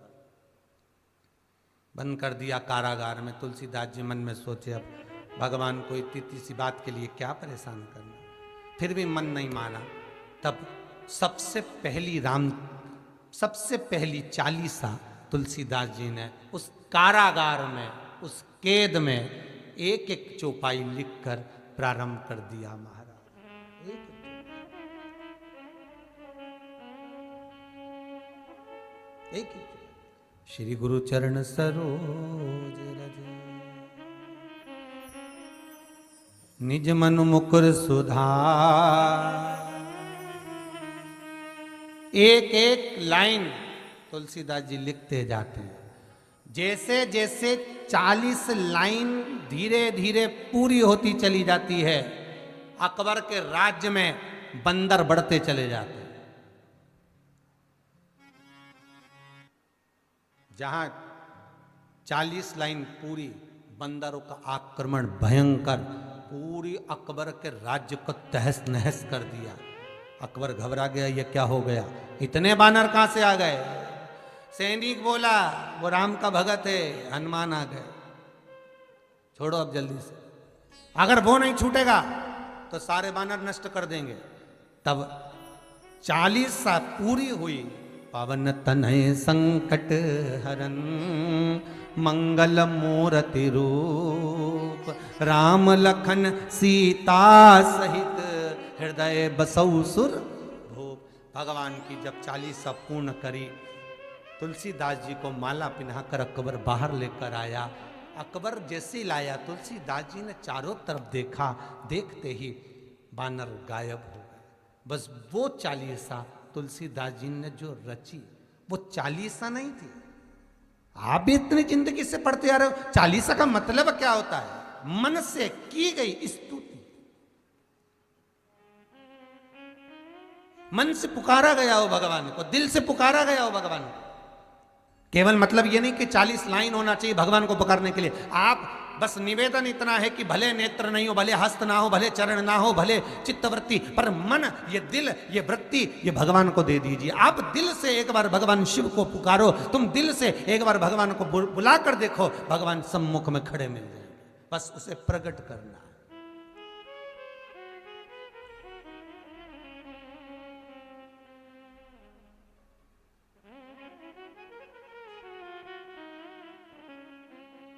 बंद कर दिया कारागार में। तुलसीदास जी मन में सोचे अब भगवान को इतनी सी बात के लिए क्या परेशान करना। फिर भी मन नहीं माना। तब सबसे पहली चालीसा तुलसीदास जी ने उस कारागार में, उस कैद में एक एक चौपाई लिखकर प्रारंभ कर दिया महाराज। एक श्री गुरु चरण सरोज रज, निज मनु मुकुर सुधार। एक एक लाइन तुलसीदास जी लिखते जाते हैं। जैसे जैसे 40 लाइन धीरे धीरे पूरी होती चली जाती है, अकबर के राज्य में बंदर बढ़ते चले जाते हैं। जहां 40 लाइन पूरी, बंदरों का आक्रमण भयंकर पूरी अकबर के राज्य को तहस नहस कर दिया। अकबर घबरा गया, ये क्या हो गया, इतने बानर कहां से आ गए। सैनिक बोला वो राम का भगत है, हनुमान आ गए, छोड़ो अब जल्दी से, अगर वो नहीं छूटेगा तो सारे बानर नष्ट कर देंगे। तब 40 सा पूरी हुई। पावन तनय संकट हरन मंगल मूर्ति रूप, राम लखन सीता सहित हृदय बसौ सुर भूप। भगवान की जब 40 पूर्ण करी, तुलसीदास जी को माला पहनाकर अकबर बाहर लेकर आया। अकबर जैसे लाया, तुलसीदास जी ने चारों तरफ देखा, देखते ही बानर गायब हो गए। बस वो 40 तुलसीदास जी ने जो रची, वो 40 नहीं थी। आप भी इतनी जिंदगी से पढ़ते आ रहे हो, 40 का मतलब क्या होता है, मन से की गई स्तुति, मन से पुकारा गया हो भगवान को, दिल से पुकारा गया हो भगवान को। केवल मतलब ये नहीं कि 40 लाइन होना चाहिए भगवान को पुकारने के लिए। आप बस निवेदन इतना है कि भले नेत्र नहीं हो, भले हस्त ना हो, भले चरण ना हो, भले चित्तवृत्ति, पर मन, ये दिल, ये वृत्ति, ये भगवान को दे दीजिए। आप दिल से एक बार भगवान शिव को पुकारो, तुम दिल से एक बार भगवान को बुला कर देखो, भगवान सम्मुख में खड़े मिल जाएंगे। बस उसे प्रकट करना है।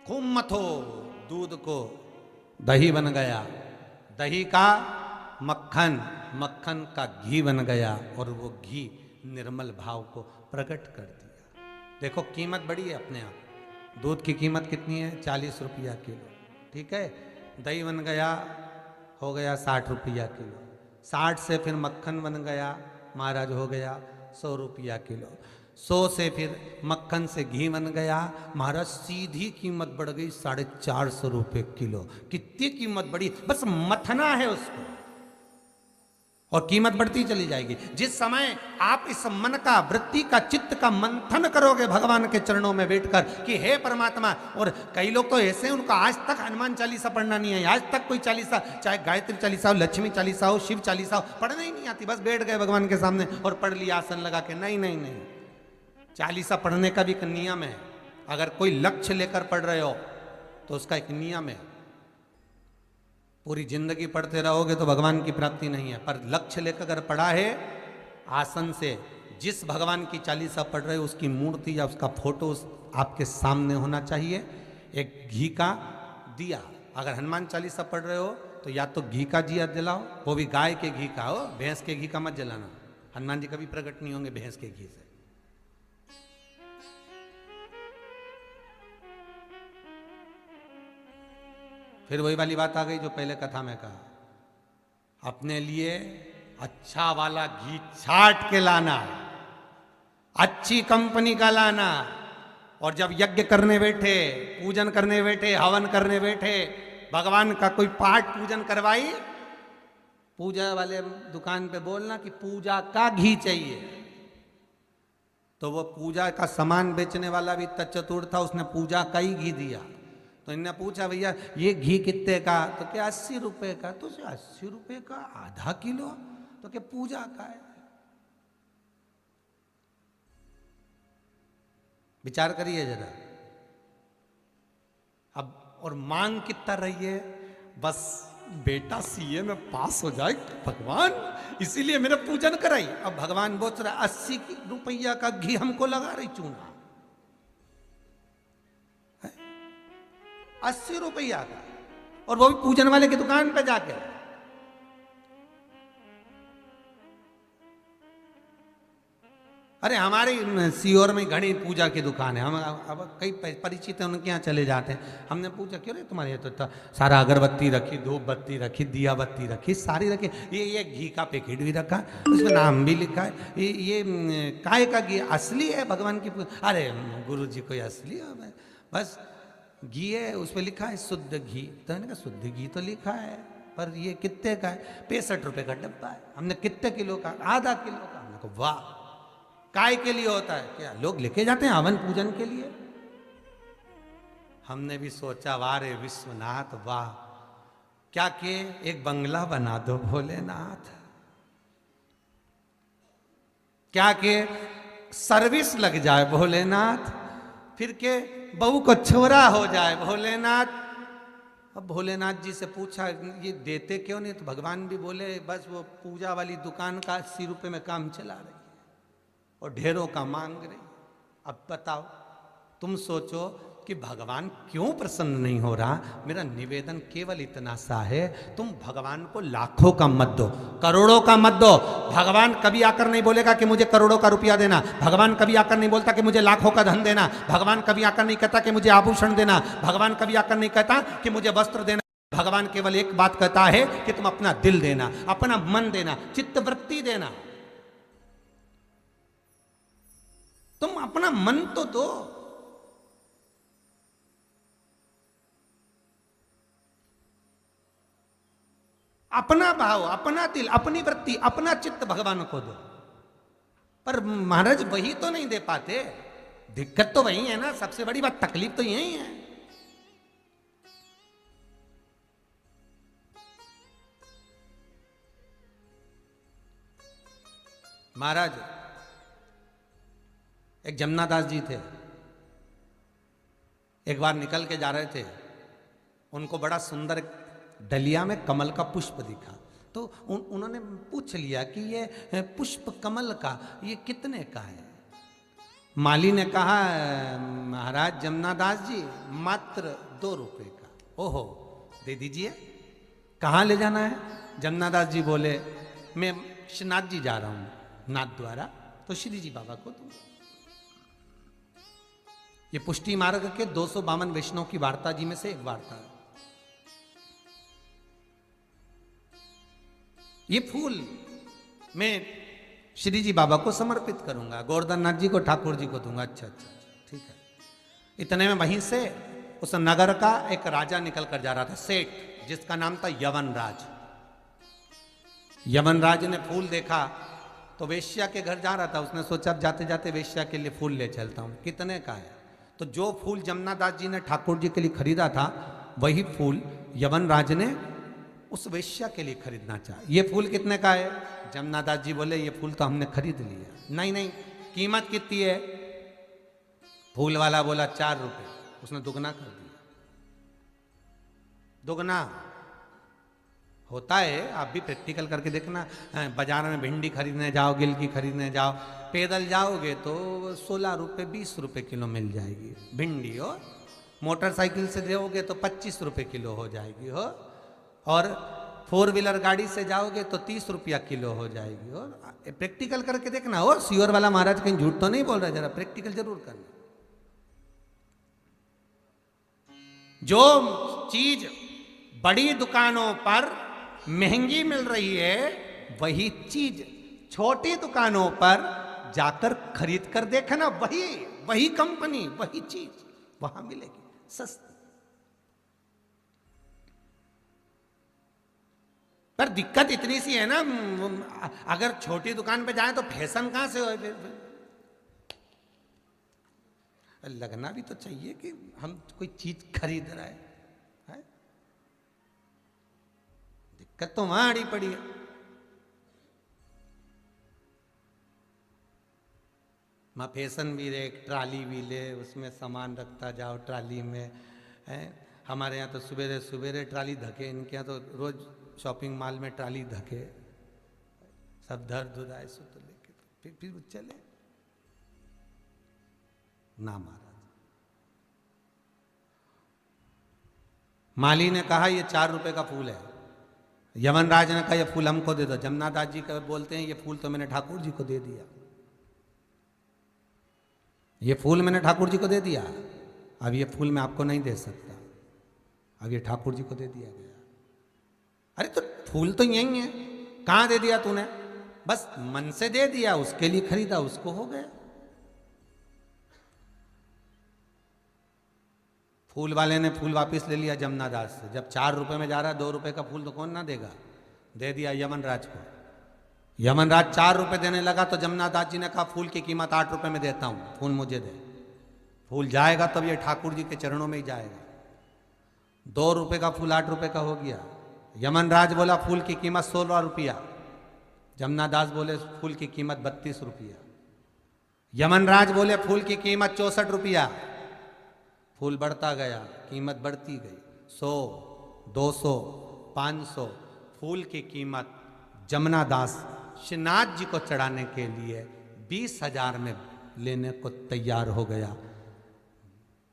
खूब मथो, दूध को दही बन गया, दही का मक्खन, मक्खन का घी बन गया, और वो घी निर्मल भाव को प्रकट कर दिया। देखो कीमत बड़ी है अपने आप। दूध की कीमत कितनी है, 40 रुपया किलो, ठीक है। दही बन गया, हो गया 60 रुपया किलो। 60 से फिर मक्खन बन गया महाराज, हो गया 100 रुपया किलो। 100 से फिर मक्खन से घी बन गया महाराज, सीधी कीमत बढ़ गई 450 रुपये किलो। कितनी कीमत बढ़ी, बस मथना है उसको और कीमत बढ़ती चली जाएगी। जिस समय आप इस मन का, वृत्ति का, चित्त का मंथन करोगे भगवान के चरणों में बैठकर कि हे परमात्मा, और कई लोग तो ऐसे हैं उनका आज तक हनुमान चालीसा पढ़ना नहीं है, आज तक कोई चालीसा, चाहे गायत्री चालीसा हो, लक्ष्मी चालीसा हो, शिव चालीसा हो, पढ़ना ही नहीं आती। बस बैठ गए भगवान के सामने और पढ़ लिया आसन लगा के। नहीं नहीं नहीं, चालीसा पढ़ने का भी एक नियम है। अगर कोई लक्ष्य लेकर पढ़ रहे हो तो उसका एक नियम है। पूरी जिंदगी पढ़ते रहोगे तो भगवान की प्राप्ति नहीं है, पर लक्ष्य लेकर अगर पढ़ा है आसन से, जिस भगवान की चालीसा पढ़ रहे हो उसकी मूर्ति या उसका फोटो आपके सामने होना चाहिए। एक घी का दिया, अगर हनुमान चालीसा पढ़ रहे हो तो या तो घी का दिया जलाओ, वो भी गाय के घी का हो, भैंस के घी का मत जलाना। हनुमान जी कभी प्रकट नहीं होंगे भैंस के घी से। फिर वही वाली बात आ गई जो पहले कथा में कहा, अपने लिए अच्छा वाला घी छाट के लाना, अच्छी कंपनी का लाना, और जब यज्ञ करने बैठे, पूजन करने बैठे, हवन करने बैठे, भगवान का कोई पाठ पूजन करवाई, पूजा वाले दुकान पे बोलना कि पूजा का घी चाहिए। तो वो पूजा का सामान बेचने वाला भी इतना चतुर था, उसने पूजा का ही घी दिया। तो इन्होंने पूछा भैया ये घी कितने का? तो क्या 80 रुपए का? तो 80 रुपए का आधा किलो? तो क्या पूजा का है? विचार करिए जरा। अब और मांग कितना रही है? बस बेटा सीए में पास हो जाए भगवान, इसीलिए मेरा पूजन कराई। अब भगवान बोल रहा 80 रुपया का घी हमको लगा रही चूना, 80 रुपया का, और वो भी पूजन वाले की दुकान पे जाके। अरे हमारे सीहोर में घनी पूजा की दुकान है, हम अब कई परिचित हैं, उनके यहाँ चले जाते हैं। हमने पूछा क्यों रे तुम्हारे यहाँ तो सारा अगरबत्ती रखी, धूप बत्ती रखी, दिया बत्ती रखी, सारी रखी, ये घी का पैकेट भी रखा, उसमें नाम भी लिखा है, ये काय का घी असली है भगवान की? अरे गुरु जी कोई असली है? बस घी है, उस पर लिखा है शुद्ध घी। तो मैंने कहा शुद्ध घी तो लिखा है, पर ये कितने का है? 65 रुपए का डब्बा है। हमने कितने किलो का? आधा किलो का। हमने कहा वाह, काय के लिए होता है? क्या लोग लेके जाते हैं हवन पूजन के लिए? हमने भी सोचा वाह रे विश्वनाथ वाह, क्या के एक बंगला बना दो भोलेनाथ, क्या के सर्विस लग जाए भोलेनाथ, फिर के बहू को छोरा हो जाए भोलेनाथ। अब भोलेनाथ जी से पूछा ये देते क्यों नहीं? तो भगवान भी बोले बस वो पूजा वाली दुकान का 80 रुपए में काम चला रही है और ढेरों का मांग रही। अब बताओ, तुम सोचो कि भगवान क्यों प्रसन्न नहीं हो रहा? मेरा निवेदन केवल इतना सा है, तुम भगवान को लाखों का मत दो, करोड़ों का मत दो। भगवान कभी आकर नहीं बोलेगा कि मुझे करोड़ों का रुपया देना, भगवान कभी आकर नहीं बोलता कि मुझे लाखों का धन देना, भगवान कभी आकर नहीं कहता कि मुझे आभूषण देना, भगवान कभी आकर नहीं कहता कि मुझे वस्त्र देना। भगवान केवल एक बात कहता है कि तुम अपना दिल देना, अपना मन देना, चित्तवृत्ति देना। तुम अपना मन तो दो। अपना भाव, अपना दिल, अपनी वृत्ति, अपना चित्त भगवान को दो। पर महाराज वही तो नहीं दे पाते। दिक्कत तो वही है ना, सबसे बड़ी बात, तकलीफ तो यही है। महाराज एक जमुनादास जी थे, एक बार निकल के जा रहे थे, उनको बड़ा सुंदर डलिया में कमल का पुष्प दिखा। तो उन्होंने पूछ लिया कि ये पुष्प कमल का ये कितने का है? माली ने कहा महाराज जमुनादास जी मात्र 2 रुपए का। ओहो, दे दीजिए। कहाँ ले जाना है? जमुनादास जी बोले मैं श्रीनाथ जी जा रहा हूँ नाथ द्वारा, तो श्री जी बाबा को दूंगा। ये पुष्टि मार्ग के 252 वैष्णव की वार्ता जी में से एक वार्ता है। ये फूल मैं श्री जी बाबा को समर्पित करूंगा, गोवर्धन नाथ जी को, ठाकुर जी को दूंगा। अच्छा अच्छा ठीक है। इतने में वहीं से उस नगर का एक राजा निकल कर जा रहा था, सेठ, जिसका नाम था यवनराज। यवनराज ने फूल देखा तो वेश्या के घर जा रहा था, उसने सोचा अब जाते जाते वेश्या के लिए फूल ले चलता हूं। कितने का है? तो जो फूल जमुनादास जी ने ठाकुर जी के लिए खरीदा था, वही फूल यवनराज ने उस वेश्या के लिए खरीदना चाहा। ये फूल कितने का है? जमुनादास जी बोले ये फूल तो हमने खरीद लिया। नहीं नहीं, कीमत कितनी है? फूल वाला बोला 4 रुपए। उसने दुगना कर दिया, दुगना। होता है, आप भी प्रैक्टिकल करके देखना। बाजार में भिंडी खरीदने जाओ, गिलकी खरीदने जाओ, पैदल जाओगे तो 16 रुपये 20 रुपये किलो मिल जाएगी भिंडी हो। मोटरसाइकिल से जाओगे तो 25 रुपये किलो हो जाएगी हो। और 4 व्हीलर गाड़ी से जाओगे तो 30 रुपया किलो हो जाएगी हो। प्रैक्टिकल करके देखना हो। सीवर वाला महाराज कहीं झूठ तो नहीं बोल रहा, जरा प्रैक्टिकल जरूर करना। जो चीज बड़ी दुकानों पर महंगी मिल रही है, वही चीज छोटी दुकानों पर जाकर खरीद कर देखना, वही कंपनी, वही चीज वहां मिलेगी सस्ती। पर दिक्कत इतनी सी है ना, अगर छोटी दुकान पे जाए तो फैशन कहां से हो? लगना भी तो चाहिए कि हम कोई चीज खरीद रहे हैं। दिक्कत तो वहां अड़ी पड़ी है। वहां फैशन भी रे, ट्राली भी ले, उसमें सामान रखता जाओ ट्राली में है। हमारे यहाँ तो सवेरे सवेरे ट्राली धके, इनके यहाँ तो रोज शॉपिंग मॉल में ट्राली धके, सब धर धुराए सो तो लेके फिर चले ना। महाराज माली ने कहा ये 4 रुपए का फूल है। यमनराज ने कहा ये फूल हमको दे दो। जमनादास जी का बोलते हैं ये फूल तो मैंने ठाकुर जी को दे दिया, ये फूल मैंने ठाकुर जी को दे दिया, अब ये फूल मैं आपको नहीं दे सकता, अब ये ठाकुर जी को दे दिया गया। अरे तो फूल तो यही है, कहां दे दिया तूने? बस मन से दे दिया, उसके लिए खरीदा, उसको हो गया। फूल वाले ने फूल वापस ले लिया जमनादास से। जब 4 रुपए में जा रहा है, 2 रुपए का फूल तो कौन ना देगा, दे दिया यमनराज को। यमनराज 4 रुपए देने लगा तो जमनादास जी ने कहा फूल की कीमत 8 रुपए में देता हूं, फूल मुझे दे। फूल जाएगा तब ये ठाकुर जी के चरणों में ही जाएगा। 2 रुपए का फूल 8 रुपए का हो गया। यमनराज बोला फूल की कीमत 16 रुपया, जमनादास बोले फूल की कीमत 32 रुपया। यमनराज बोले फूल की कीमत 64 रुपया। फूल बढ़ता गया, कीमत बढ़ती गई, 100, 200, 500। फूल की कीमत जमनादास श्रीनाथ जी को चढ़ाने के लिए 20,000 में लेने को तैयार हो गया।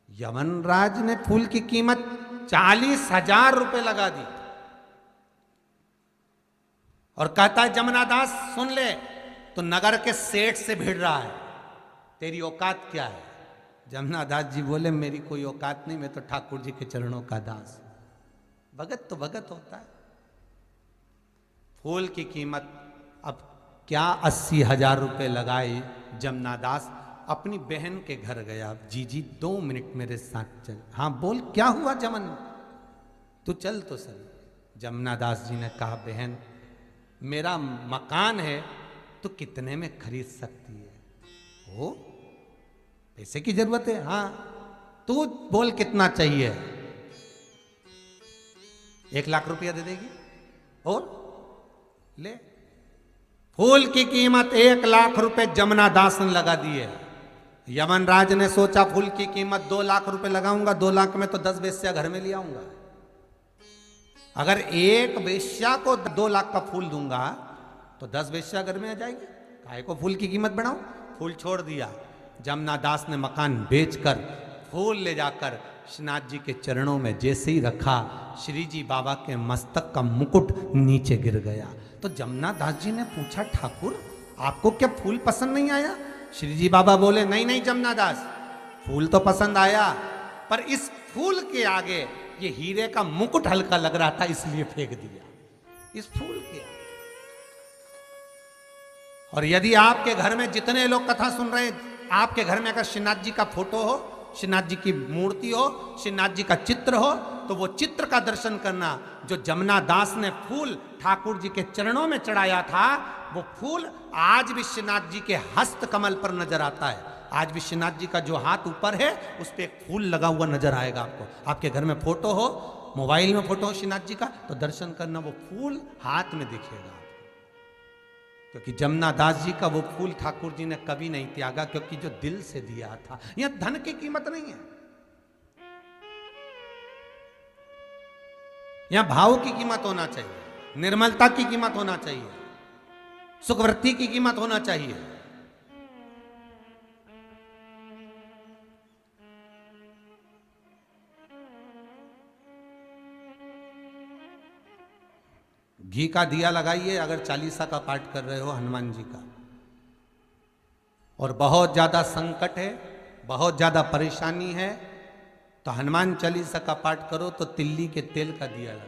यमनराज ने फूल की कीमत 40,000 रुपए लगा दी और कहता है जमनादास सुन ले, तो नगर के सेठ से भिड़ रहा है, तेरी औकात क्या है? जमनादास जी बोले मेरी कोई औकात नहीं, मैं तो ठाकुर जी के चरणों का दास। भगत तो भगत होता है। फूल की कीमत अब क्या 80,000 रुपए लगाए। जमनादास अपनी बहन के घर गया। जी 2 मिनट मेरे साथ चल। हाँ बोल क्या हुआ जमन, तू चल तो सही। जमनादास जी ने कहा बहन मेरा मकान है, तो कितने में खरीद सकती है? हो पैसे की जरूरत है? हाँ तू बोल कितना चाहिए? 1 लाख रुपया दे देगी? और ले। फूल की कीमत 1 लाख रुपए जमनादास ने लगा दी है। यमनराज ने सोचा फूल की कीमत 2 लाख रुपए लगाऊंगा, 2 लाख में तो 10 वेश्या घर में ले आऊंगा। अगर एक वेश्या को 2 लाख का फूल दूंगा तो 10 वेश्या घर में आ जाएगी, काहे को फूल की कीमत बढ़ाऊं? फूल छोड़ दिया। जमनादास ने मकान बेचकर फूल ले जाकर श्रीनाथ जी के चरणों में जैसे ही रखा, श्री जी बाबा के मस्तक का मुकुट नीचे गिर गया। तो जमनादास जी ने पूछा ठाकुर आपको क्या फूल पसंद नहीं आया? श्री जी बाबा बोले नहीं नहीं जमनादास, फूल तो पसंद आया, पर इस फूल के आगे ये हीरे का मुकुट हल्का लग रहा था, इसलिए फेंक दिया इस फूल के आगे। और यदि आपके घर में जितने लोग कथा सुन रहे हैं, आपके घर में अगर श्रीनाथ जी का फोटो हो, श्रीनाथ जी की मूर्ति हो, श्रीनाथ जी का चित्र हो, तो वो चित्र का दर्शन करना। जो जमनादास ने फूल ठाकुर जी के चरणों में चढ़ाया था, वो फूल आज भी श्रीनाथ जी के हस्त कमल पर नजर आता है। आज भी श्रीनाथ जी का जो हाथ ऊपर है उस पर एक फूल लगा हुआ नजर आएगा आपको। आपके घर में फोटो हो, मोबाइल में फोटो हो श्रीनाथ जी का, तो दर्शन करना, वो फूल हाथ में दिखेगा। क्योंकि जमनादास जी का वो फूल ठाकुर जी ने कभी नहीं त्यागा, क्योंकि जो दिल से दिया था। यहां धन की कीमत नहीं है, यहां भाव की कीमत होना चाहिए। निर्मलता की कीमत होना चाहिए, सुखवृत्ति की कीमत होना चाहिए। घी का दिया लगाइए अगर चालीसा का पाठ कर रहे हो हनुमान जी का, और बहुत ज्यादा संकट है, बहुत ज्यादा परेशानी है, तो हनुमान चालीसा का पाठ करो तो तिल्ली के तेल का दिया लगाओ,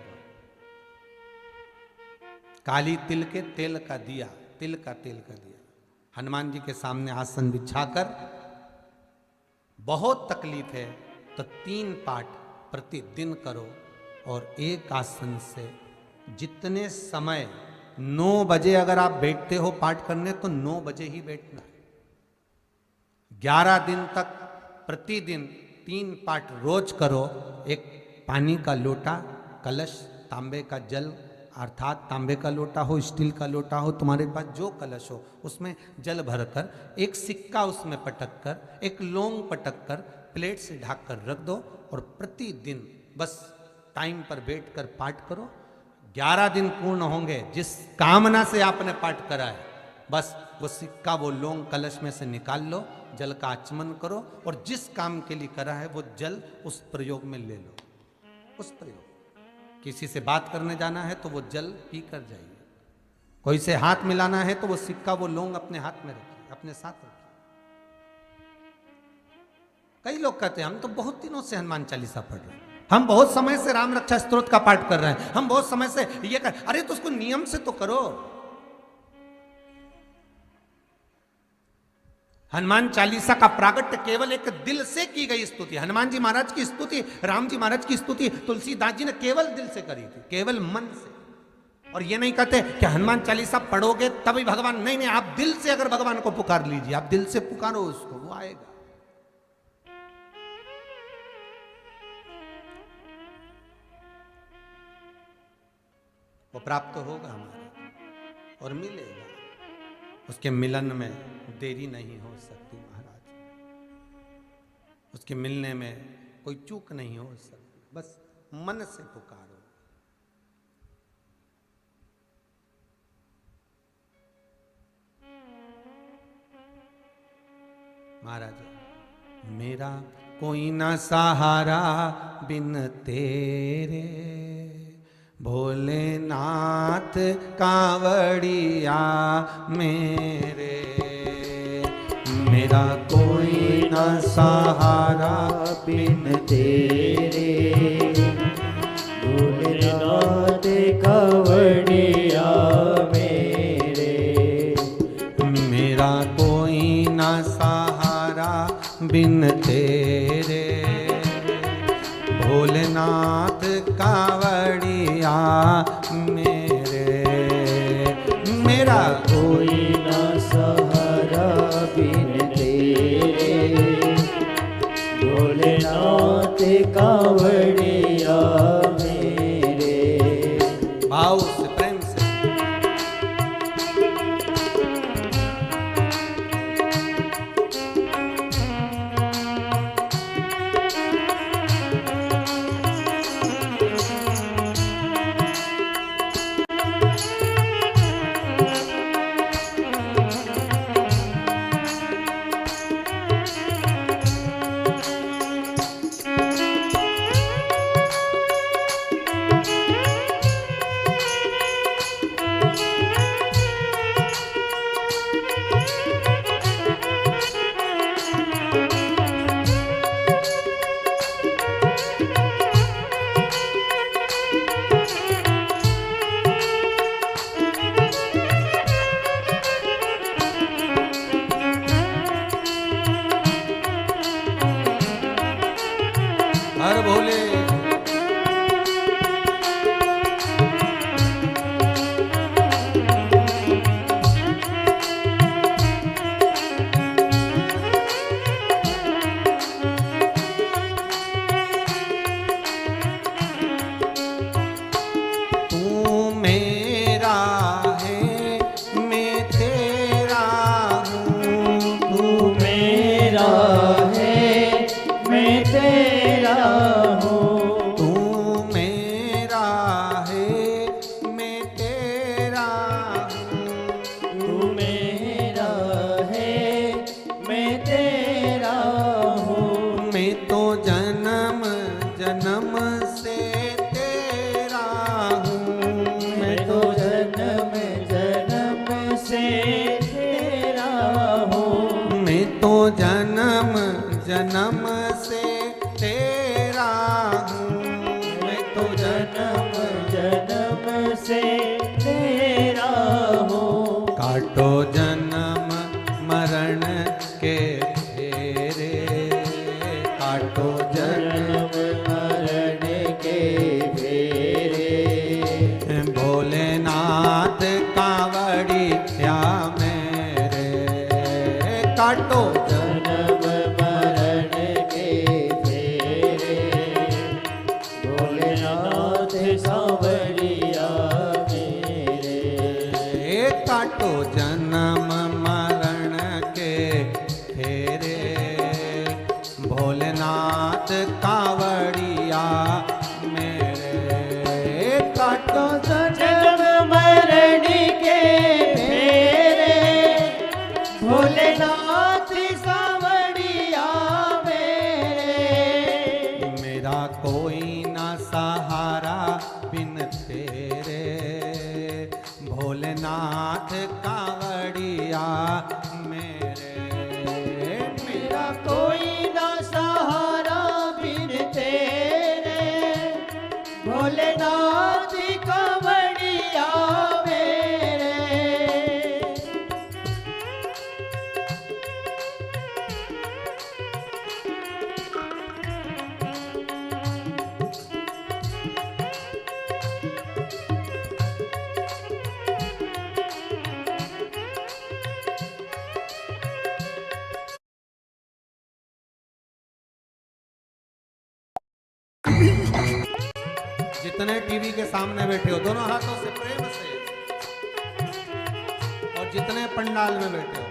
काली तिल के तेल का दिया, तिल का तेल का दिया, हनुमान जी के सामने आसन बिछाकर, बहुत तकलीफ है तो 3 पाठ प्रतिदिन करो, और एक आसन से जितने समय 9 बजे अगर आप बैठते हो पाठ करने तो 9 बजे ही बैठना है। 11 दिन तक प्रतिदिन 3 पाठ रोज करो। एक पानी का लोटा, कलश, तांबे का जल, अर्थात तांबे का लोटा हो, स्टील का लोटा हो, तुम्हारे पास जो कलश हो उसमें जल भरकर, एक सिक्का उसमें पटक कर, एक लौंग पटक कर प्लेट से ढक कर रख दो, और प्रतिदिन बस टाइम पर बैठकर पाठ करो। 11 दिन पूर्ण होंगे, जिस कामना से आपने पाठ करा है, बस वो सिक्का, वो लौंग कलश में से निकाल लो, जल का आचमन करो, और जिस काम के लिए करा है वो जल उस प्रयोग में ले लो। उस प्रयोग, किसी से बात करने जाना है तो वो जल पी कर जाइए, कोई से हाथ मिलाना है तो वो सिक्का, वो लौंग अपने हाथ में रखिए, अपने साथ रखिए। कई लोग कहते हैं हम तो बहुत दिनों से हनुमान चालीसा पढ़ रहे हैं, हम बहुत समय से राम रक्षा स्तोत्र का पाठ कर रहे हैं, हम बहुत समय से ये कर, अरे तो उसको नियम से तो करो। हनुमान चालीसा का प्रागट्य केवल एक दिल से की गई स्तुति। हनुमान जी महाराज की स्तुति, राम जी महाराज की स्तुति तुलसीदास जी ने केवल दिल से करी थी, केवल मन से। और ये नहीं कहते कि हनुमान चालीसा पढ़ोगे तभी भगवान, नहीं नहीं, आप दिल से अगर भगवान को पुकार लीजिए, आप दिल से पुकारो उसको, वो आएगा। वो प्राप्त होगा हमारा और मिलेगा, उसके मिलन में देरी नहीं हो सकती महाराज, उसके मिलने में कोई चूक नहीं हो सकती, बस मन से पुकारो। महाराज, मेरा कोई ना सहारा बिन तेरे, भोलेनाथ कांवड़िया मेरे, मेरा कोई न सहारा बिन तेरे, भोलेनाथ कांवड़िया मेरे, मेरा कोई न सहारा बिन तेरे, भोलेनाथ कांवड़िया मेरे, मेरा कोई ना सहारा बिन तेरे, भोलेनाथ कांवड़िया मेरे। भाव से, प्रेम से। हर भोले तो जन्म जन्म से तेरा हूँ। मैं तो जन्म जन्म से तेरा हूँ। मैं तो जन्म जन्म से तेरा हूँ। मैं तो जन्म जन्म से तेरा हूँ। काटो जन्म मरण के फेरे, काटो जन्म जन्म मरण के फेरे। भोलेनाथ कांवड़िया मेरे, काटो जन्म मरण के फेरे। भोलेनाथ सांवरिया मेरे। काटो जन्म मरण के फेरे, भोलेनाथ कांवड़िया मेरे। काटो जन्म मरण के फेरे। भोलेनाथ सांवरिया मेरे। मेरा कोई ना सहारा बिन तेरे, भोलेनाथ कांवड़िया मेरे। मेरा कोई ना सहारा बिन तेरे। भोलेनाथ कांवड़िया मेरे। जितने टीवी के सामने बैठे हो दोनों हाथों से प्रेम से, और जितने पंडाल में बैठे हो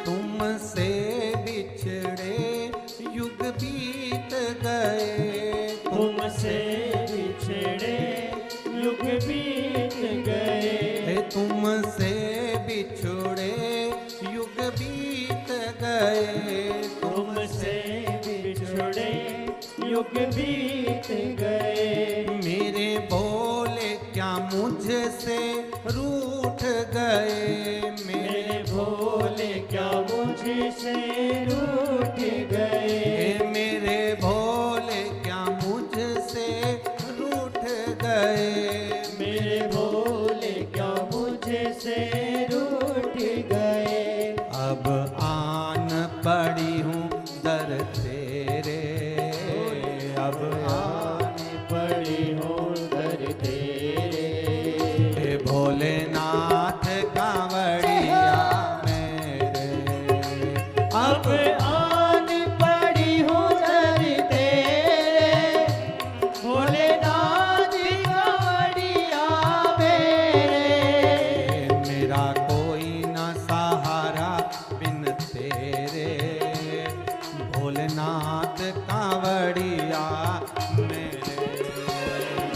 तुमसे बिछड़े युग बीत गए, तुमसे बिछड़े युग बीत गए। तुमसे बिछड़े युग बीत गए। तुमसे बिछड़े युग बीत गए। मेरे भोले क्या मुझसे रूठ गए। मेरे भोले क्या मुझसे रूठ गए। मेरे भोले क्या मुझसे रूठ गए। मेरे भोले क्या मुझसे रूठ गए। अब आन पड़ी हूँ दर तेरे, अब आन पड़ी हूँ दर तेरे। हे भोलेनाथ कांवड़िया मेरे। अब आन पड़ी हूँ दर तेरे। भोलेनाथ कांवड़िया मेरे। मेरा कोई ना सहारा बिन तेरे, भोलेनाथ कांवड़िया मेरे।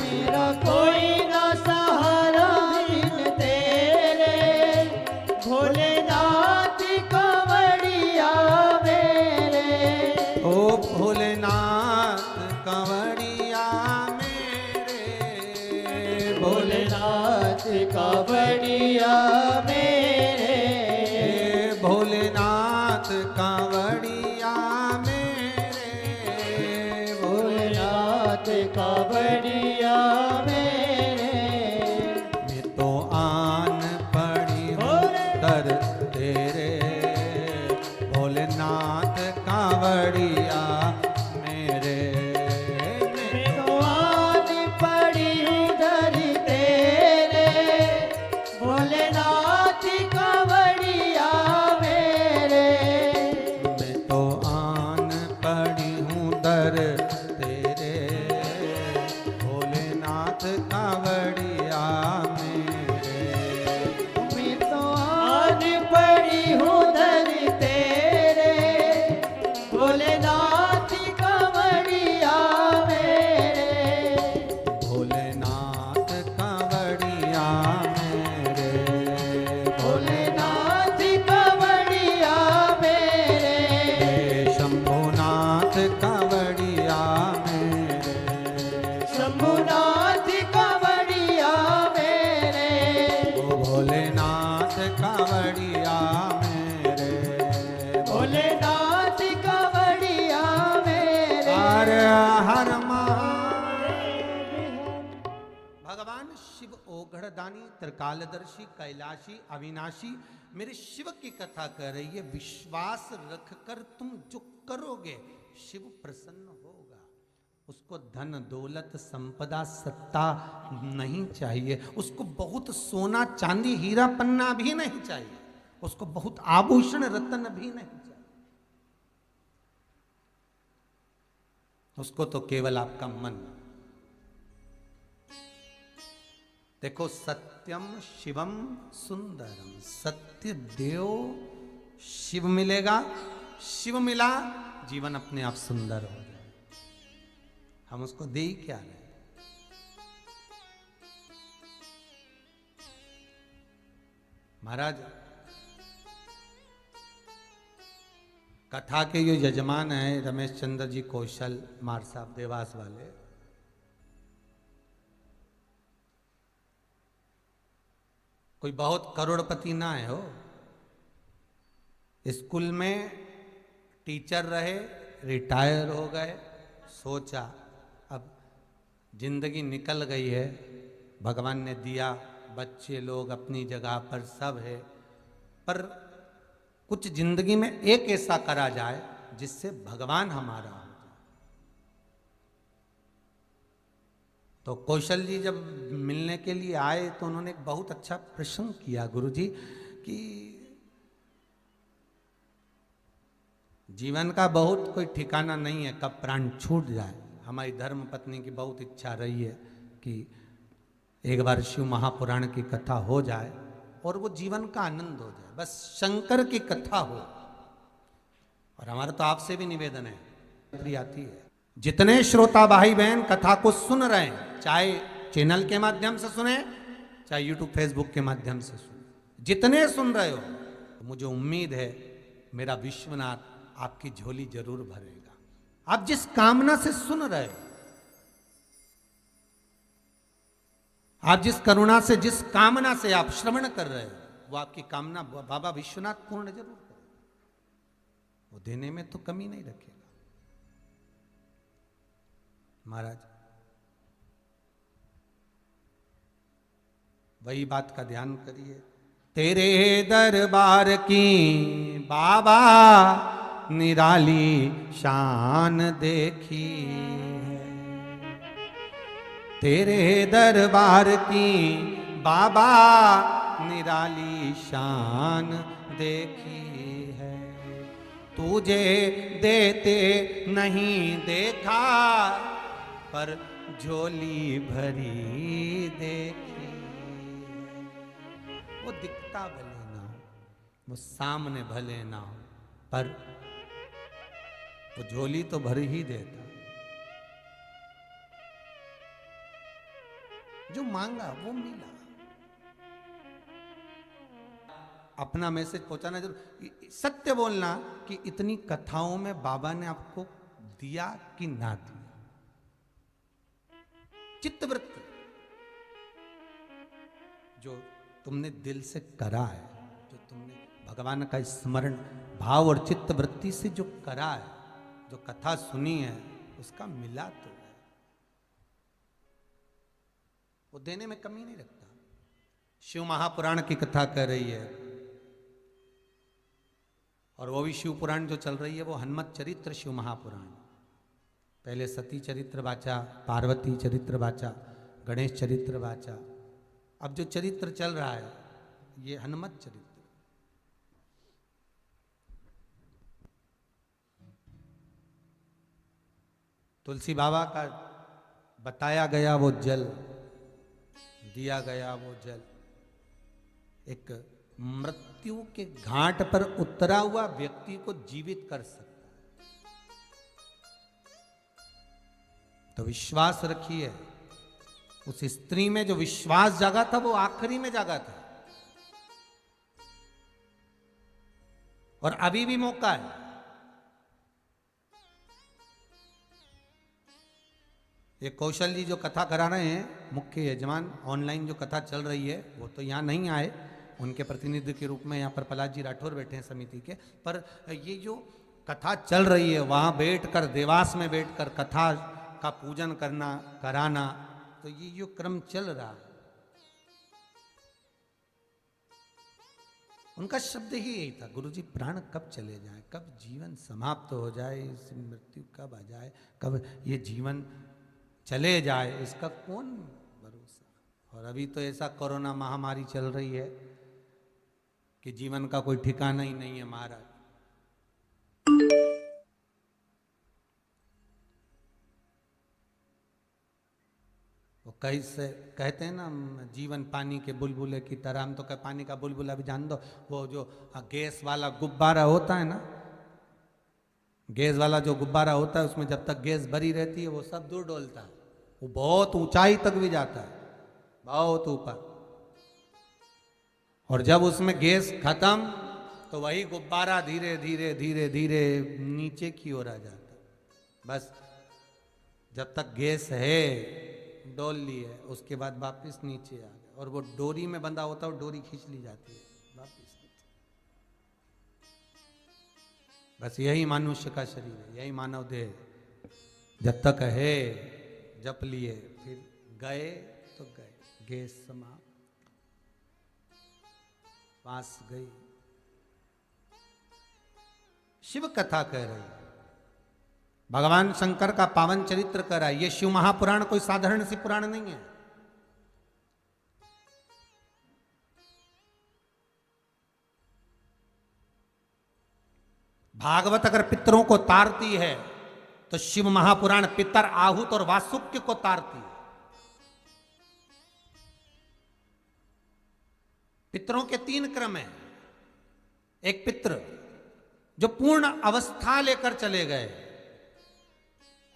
मेरा कोई ना सहारा बिन तेरे। भोलेनाथ कांवड़िया मेरे। ओ भोलेनाथ कांवड़िया मेरे। भोलेनाथ कांवड़िया मेरे। भोलेनाथ कांवड़िया मेरे। भोलेनाथ कांवड़िया मेरे। मैं तो आन पड़ी हूँ दर तेरे, भोलेनाथ कांवड़िया मेरे। मैं तो आन पड़ी हूँ दर तेरे। भोलेनाथ कांवड़िया कावड़िया मेरे, भोलेनाथ कावड़िया मेरे, हर हर भगवान शिव ओघड़दानी, त्रिकालदर्शी, कैलाशी, अविनाशी मेरे शिव की कथा कर रही है। विश्वास रखकर तुम जो करोगे शिव प्रसन्न होगा। उसको धन दौलत संपदा सत्ता नहीं चाहिए, उसको बहुत सोना चांदी हीरा पन्ना भी नहीं चाहिए, उसको बहुत आभूषण रत्न भी नहीं चाहिए, उसको तो केवल आपका मन। देखो सत्यम शिवम सुंदरम, सत्य देव शिव मिलेगा, शिव मिला जीवन अपने आप सुंदर हो जाए। हम उसको दे ही क्या रहे। महाराज कथा के जो यजमान हैं रमेश चंद्र जी कौशल मार साहब देवास वाले, कोई बहुत करोड़पति ना है हो। स्कूल में टीचर रहे, रिटायर हो गए, सोचा अब जिंदगी निकल गई है, भगवान ने दिया, बच्चे लोग अपनी जगह पर सब है, पर कुछ जिंदगी में एक ऐसा करा जाए जिससे भगवान हमारा हो जाए। तो कौशल जी जब मिलने के लिए आए तो उन्होंने एक बहुत अच्छा प्रश्न किया, गुरुजी कि जीवन का बहुत कोई ठिकाना नहीं है, कब प्राण छूट जाए। हमारी धर्म पत्नी की बहुत इच्छा रही है कि एक बार शिव महापुराण की कथा हो जाए और वो जीवन का आनंद हो जाए, बस शंकर की कथा हो। और हमारा तो आपसे भी निवेदन है, आती है, जितने श्रोता भाई बहन कथा को सुन रहे हैं, चाहे चैनल के माध्यम से सुने, चाहे यूट्यूब फेसबुक के माध्यम से सुने, जितने सुन रहे हो, तो मुझे उम्मीद है मेरा विश्वनाथ आपकी झोली जरूर भरेगा। आप जिस कामना से सुन रहे हो, आप जिस करुणा से, जिस कामना से आप श्रवण कर रहे हो, वो आपकी कामना बाबा विश्वनाथ पूर्ण जरूर करेगा। वो देने में तो कमी नहीं रखेगा। महाराज वही बात का ध्यान करिए, तेरे दरबार की बाबा निराली शान देखी है, तेरे दरबार की बाबा निराली शान देखी है, तुझे देते नहीं देखा पर झोली भरी देखी। वो दिखता भले ना हो, वो सामने भले ना हो, पर वो झोली तो भर ही देता। जो मांगा वो मिला। अपना मैसेज पहुंचाना जरूर, सत्य बोलना कि इतनी कथाओं में बाबा ने आपको दिया कि ना दिया। चित्तवृत्ति जो तुमने दिल से करा है, जो तुमने भगवान का स्मरण भाव और चित्तवृत्ति से जो करा है, जो कथा सुनी है, उसका मिला तो है। वो देने में कमी नहीं रखता। शिव महापुराण की कथा कर रही है, और वो भी शिव पुराण जो चल रही है वो हनुमत चरित्र शिव महापुराण। पहले सती चरित्र वाचा, पार्वती चरित्र वाचा, गणेश चरित्र वाचा, अब जो चरित्र चल रहा है ये हनुमत चरित्र। तुलसी बाबा का बताया गया वो जल, दिया गया वो जल, एक मृत्यु के घाट पर उतरा हुआ व्यक्ति को जीवित कर सकता है। तो विश्वास रखिए, उस स्त्री में जो विश्वास जागा था वो आखिरी में जागा था, और अभी भी मौका है। ये कौशल जी जो कथा करा रहे हैं, मुख्य यजमान, ऑनलाइन जो कथा चल रही है, वो तो यहां नहीं आए, उनके प्रतिनिधि के रूप में यहाँ पर प्रहलाद जी राठौर बैठे हैं समिति के। पर ये जो कथा चल रही है वहाँ बैठकर, देवास में बैठकर कथा का पूजन करना, कराना, तो ये जो क्रम चल रहा है, उनका शब्द ही यही था, गुरुजी प्राण कब चले जाए, कब जीवन समाप्त हो जाए, इस मृत्यु कब आ जाए, कब ये जीवन चले जाए, इसका कौन भरोसा। और अभी तो ऐसा कोरोना महामारी चल रही है कि जीवन का कोई ठिकाना ही नहीं है महाराज। वो कैसे कहते हैं ना, जीवन पानी के बुलबुले की तरह। हम तो कह पानी का बुलबुला भी जान दो, वो जो गैस वाला गुब्बारा होता है ना, गैस वाला जो गुब्बारा होता है उसमें जब तक गैस भरी रहती है वो सब दूर डोलता है, वो बहुत ऊंचाई तक भी जाता है, बहुत ऊपर। और जब उसमें गैस खत्म तो वही गुब्बारा धीरे धीरे धीरे धीरे नीचे की ओर आ जाता है। बस जब तक गैस है डोल ली है, उसके बाद वापिस नीचे आ गया। और वो डोरी में बंधा होता है, वो डोरी खींच ली जाती है वापिस नीचे। बस यही मनुष्य का शरीर है, यही मानव देह। जब तक है जप लिए, फिर गए तो गए, गैस समाप्त, पास गई। शिव कथा कह रही है, भगवान शंकर का पावन चरित्र कर रहा है। ये शिव महापुराण कोई साधारण सी पुराण नहीं है। भागवत अगर पितरों को तारती है तो शिव महापुराण पितर, आहूत और वासुक्य को तारती है। पितरों के 3 क्रम हैं। एक पित्र जो पूर्ण अवस्था लेकर चले गए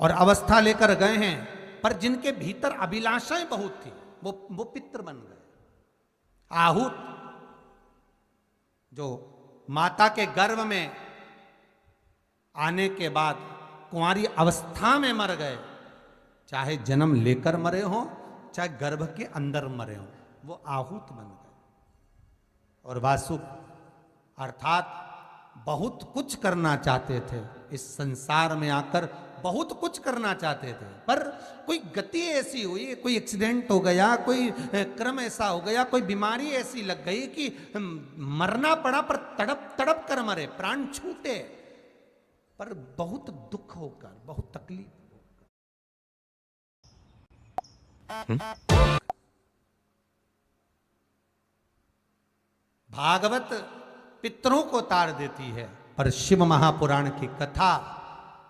और अवस्था लेकर गए हैं, पर जिनके भीतर अभिलाषाएं बहुत थी, वो पित्र बन गए। आहूत जो माता के गर्भ में आने के बाद कुंवारी अवस्था में मर गए, चाहे जन्म लेकर मरे हो चाहे गर्भ के अंदर मरे हो, वो आहूत बन गए। और वासुक अर्थात बहुत कुछ करना चाहते थे, इस संसार में आकर बहुत कुछ करना चाहते थे, पर कोई गति ऐसी हुई, कोई एक्सीडेंट हो गया, कोई क्रम ऐसा हो गया, कोई बीमारी ऐसी लग गई कि मरना पड़ा, पर तड़प तड़प कर मरे, प्राण छूटे, पर बहुत दुख होकर, बहुत तकलीफ होकर। भागवत पितरों को तार देती है, पर शिव महापुराण की कथा,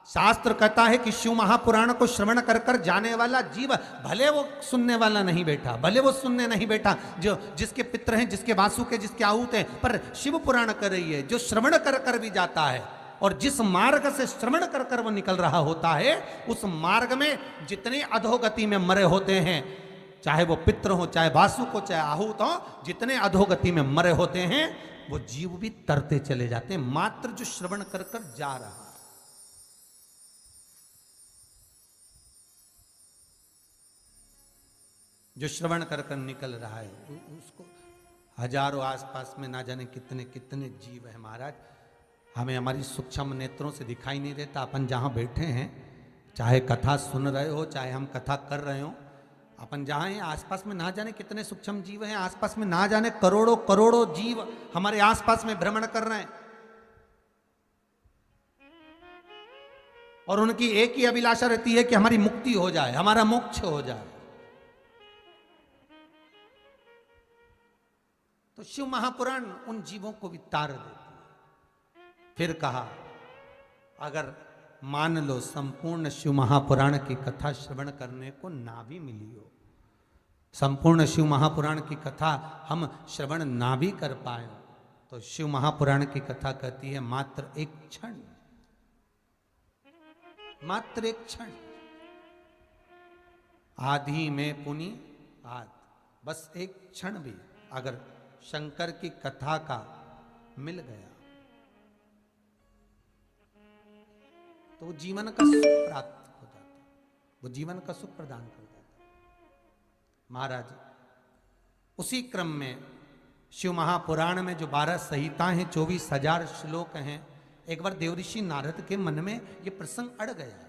शास्त्र कहता है कि शिव महापुराण को श्रवण कर कर जाने वाला जीव, भले वो सुनने वाला नहीं बैठा, भले वो सुनने नहीं बैठा, जो जिसके पितर हैं, जिसके वासुक है, जिसके आहूत हैं, पर शिव पुराण कर रही है, जो श्रवण कर कर भी जाता है। और जिस मार्ग से श्रवण कर कर वो निकल रहा होता है, उस मार्ग में जितने अधोगति में मरे होते हैं, चाहे वो पितर हो, चाहे वासुक हो, चाहे आहूत हो, जितने अधोगति में मरे होते हैं, वो जीव भी तरते चले जाते हैं, मात्र जो श्रवण कर कर जा रहा है। जो श्रवण कर कर निकल रहा है, उसको हजारों आसपास में ना जाने कितने कितने जीव है महाराज, हमें हमारी सूक्ष्म नेत्रों से दिखाई नहीं देता। अपन जहाँ बैठे हैं, चाहे कथा सुन रहे हो, चाहे हम कथा कर रहे हो, अपन जहाँ हैं आसपास में ना जाने कितने सूक्ष्म जीव हैं, आसपास में ना जाने करोड़ों करोड़ों जीव हमारे आसपास में भ्रमण कर रहे हैं, और उनकी एक ही अभिलाषा रहती है कि हमारी मुक्ति हो जाए, हमारा मोक्ष हो जाए। तो शिव महापुराण उन जीवों को भी तार देती है। फिर कहा, अगर मान लो संपूर्ण शिव महापुराण की कथा श्रवण करने को ना भी मिली हो, संपूर्ण शिव महापुराण की कथा हम श्रवण ना भी कर पाए, तो शिव महापुराण की कथा कहती है मात्र एक क्षण, मात्र एक क्षण, आधी में पुनि आद, बस एक क्षण भी अगर शंकर की कथा का मिल गया तो वो जीवन का सुख प्राप्त हो जाता, वो जीवन का सुख प्रदान कर देता। महाराज उसी क्रम में शिव महापुराण में जो 12 संहिताएं हैं, 24,000 श्लोक हैं, एक बार देवऋषि नारद के मन में ये प्रसंग अड़ गया।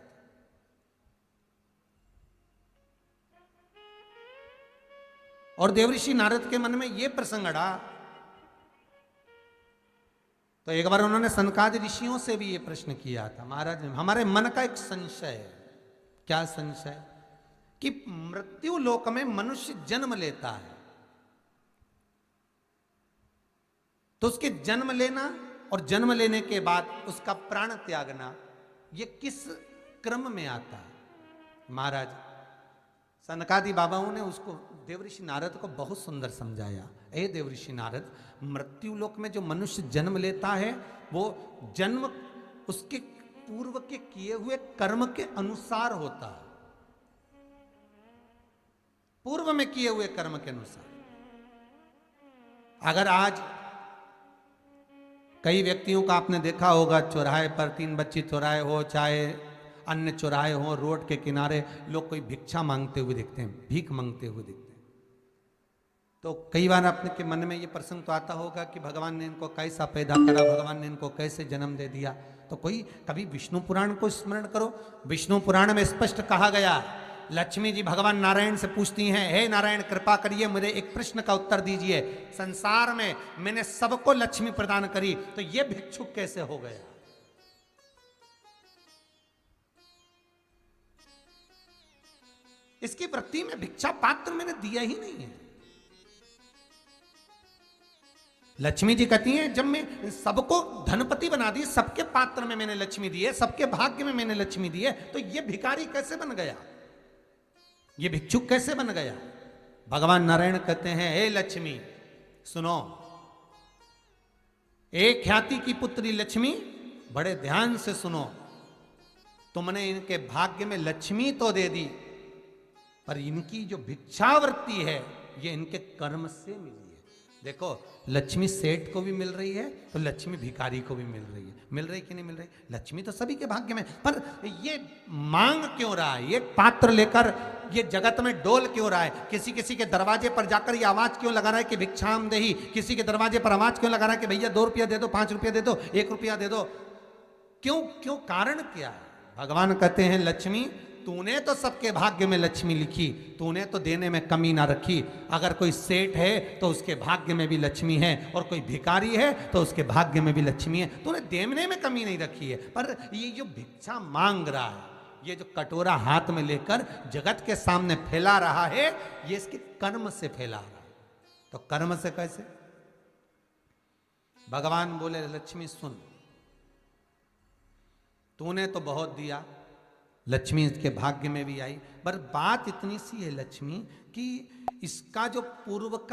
और देवऋषि नारद के मन में ये प्रसंग अड़ा तो एक बार उन्होंने सनकादि ऋषियों से भी ये प्रश्न किया था, महाराज हमारे मन का एक संशय है। क्या संशय? कि मृत्यु लोक में मनुष्य जन्म लेता है तो उसके जन्म लेना और जन्म लेने के बाद उसका प्राण त्यागना ये किस क्रम में आता है? महाराज सनकादि बाबाओं ने उसको देवऋषि नारद को बहुत सुंदर समझाया। ए देवऋषि नारद, मृत्यु लोक में जो मनुष्य जन्म लेता है वो जन्म उसके पूर्व के किए हुए कर्म के अनुसार होता है, पूर्व में किए हुए कर्म के अनुसार। अगर आज कई व्यक्तियों का आपने देखा होगा, चौराहे पर 3 बच्ची चौराहे हो, चाहे अन्य चौराहे हो, रोड के किनारे लोग कोई भिक्षा मांगते हुए दिखते हैं, भीख मांगते हुए दिखते हैं। तो कई बार अपने के मन में ये प्रसंग तो आता होगा कि भगवान ने इनको कैसा पैदा करा, भगवान ने इनको कैसे जन्म दे दिया। तो कोई कभी विष्णु पुराण को स्मरण करो। विष्णु पुराण में स्पष्ट कहा गया, लक्ष्मी जी भगवान नारायण से पूछती हैं, हे नारायण कृपा करिए मुझे एक प्रश्न का उत्तर दीजिए, संसार में मैंने सबको लक्ष्मी प्रदान करी तो ये भिक्षुक कैसे हो गया? इसकी वृत्ति में भिक्षा पात्र मैंने दिया ही नहीं है। लक्ष्मी जी कहती हैं, जब मैं सबको धनपति बना दी, सबके पात्र में मैंने लक्ष्मी दी है, सबके भाग्य में मैंने लक्ष्मी दी है, तो ये भिखारी कैसे बन गया? ये भिक्षुक कैसे बन गया? भगवान नारायण कहते हैं, हे लक्ष्मी सुनो, एक ख्याति की पुत्री लक्ष्मी, बड़े ध्यान से सुनो, तुमने इनके भाग्य में लक्ष्मी तो दे दी, पर इनकी जो भिक्षावृत्ति है ये इनके कर्म से मिली है। देखो, लक्ष्मी सेठ को भी मिल रही है तो लक्ष्मी भिखारी को भी मिल रही है। मिल रही कि नहीं मिल रही? लक्ष्मी तो सभी के भाग्य में, पर ये मांग क्यों रहा है? ये पात्र लेकर ये जगत में डोल क्यों रहा है? किसी किसी के दरवाजे पर जाकर ये आवाज क्यों लगा रहा है कि भिक्षाम देही? किसी के दरवाजे पर आवाज क्यों लगा रहा है कि भैया 2 रुपया दे दो, 5 रुपया दे दो, 1 रुपया दे दो? क्यों क्यों? कारण क्या है? भगवान कहते हैं, लक्ष्मी तूने तो सबके भाग्य में लक्ष्मी लिखी, तूने तो देने में कमी ना रखी। अगर कोई सेठ है तो उसके भाग्य में भी लक्ष्मी है, और कोई भिखारी है तो उसके भाग्य में भी लक्ष्मी है। तूने देने में कमी नहीं रखी है। पर ये जो भिक्षा मांग रहा है, ये जो कटोरा हाथ में लेकर जगत के सामने फैला रहा है, ये इसके कर्म से फैला रहा है। तो कर्म से कैसे? भगवान बोले, लक्ष्मी सुन, तूने तो बहुत दिया, लक्ष्मी इसके भाग्य में भी आई, पर बात इतनी सी है लक्ष्मी कि इसका जो पूर्व का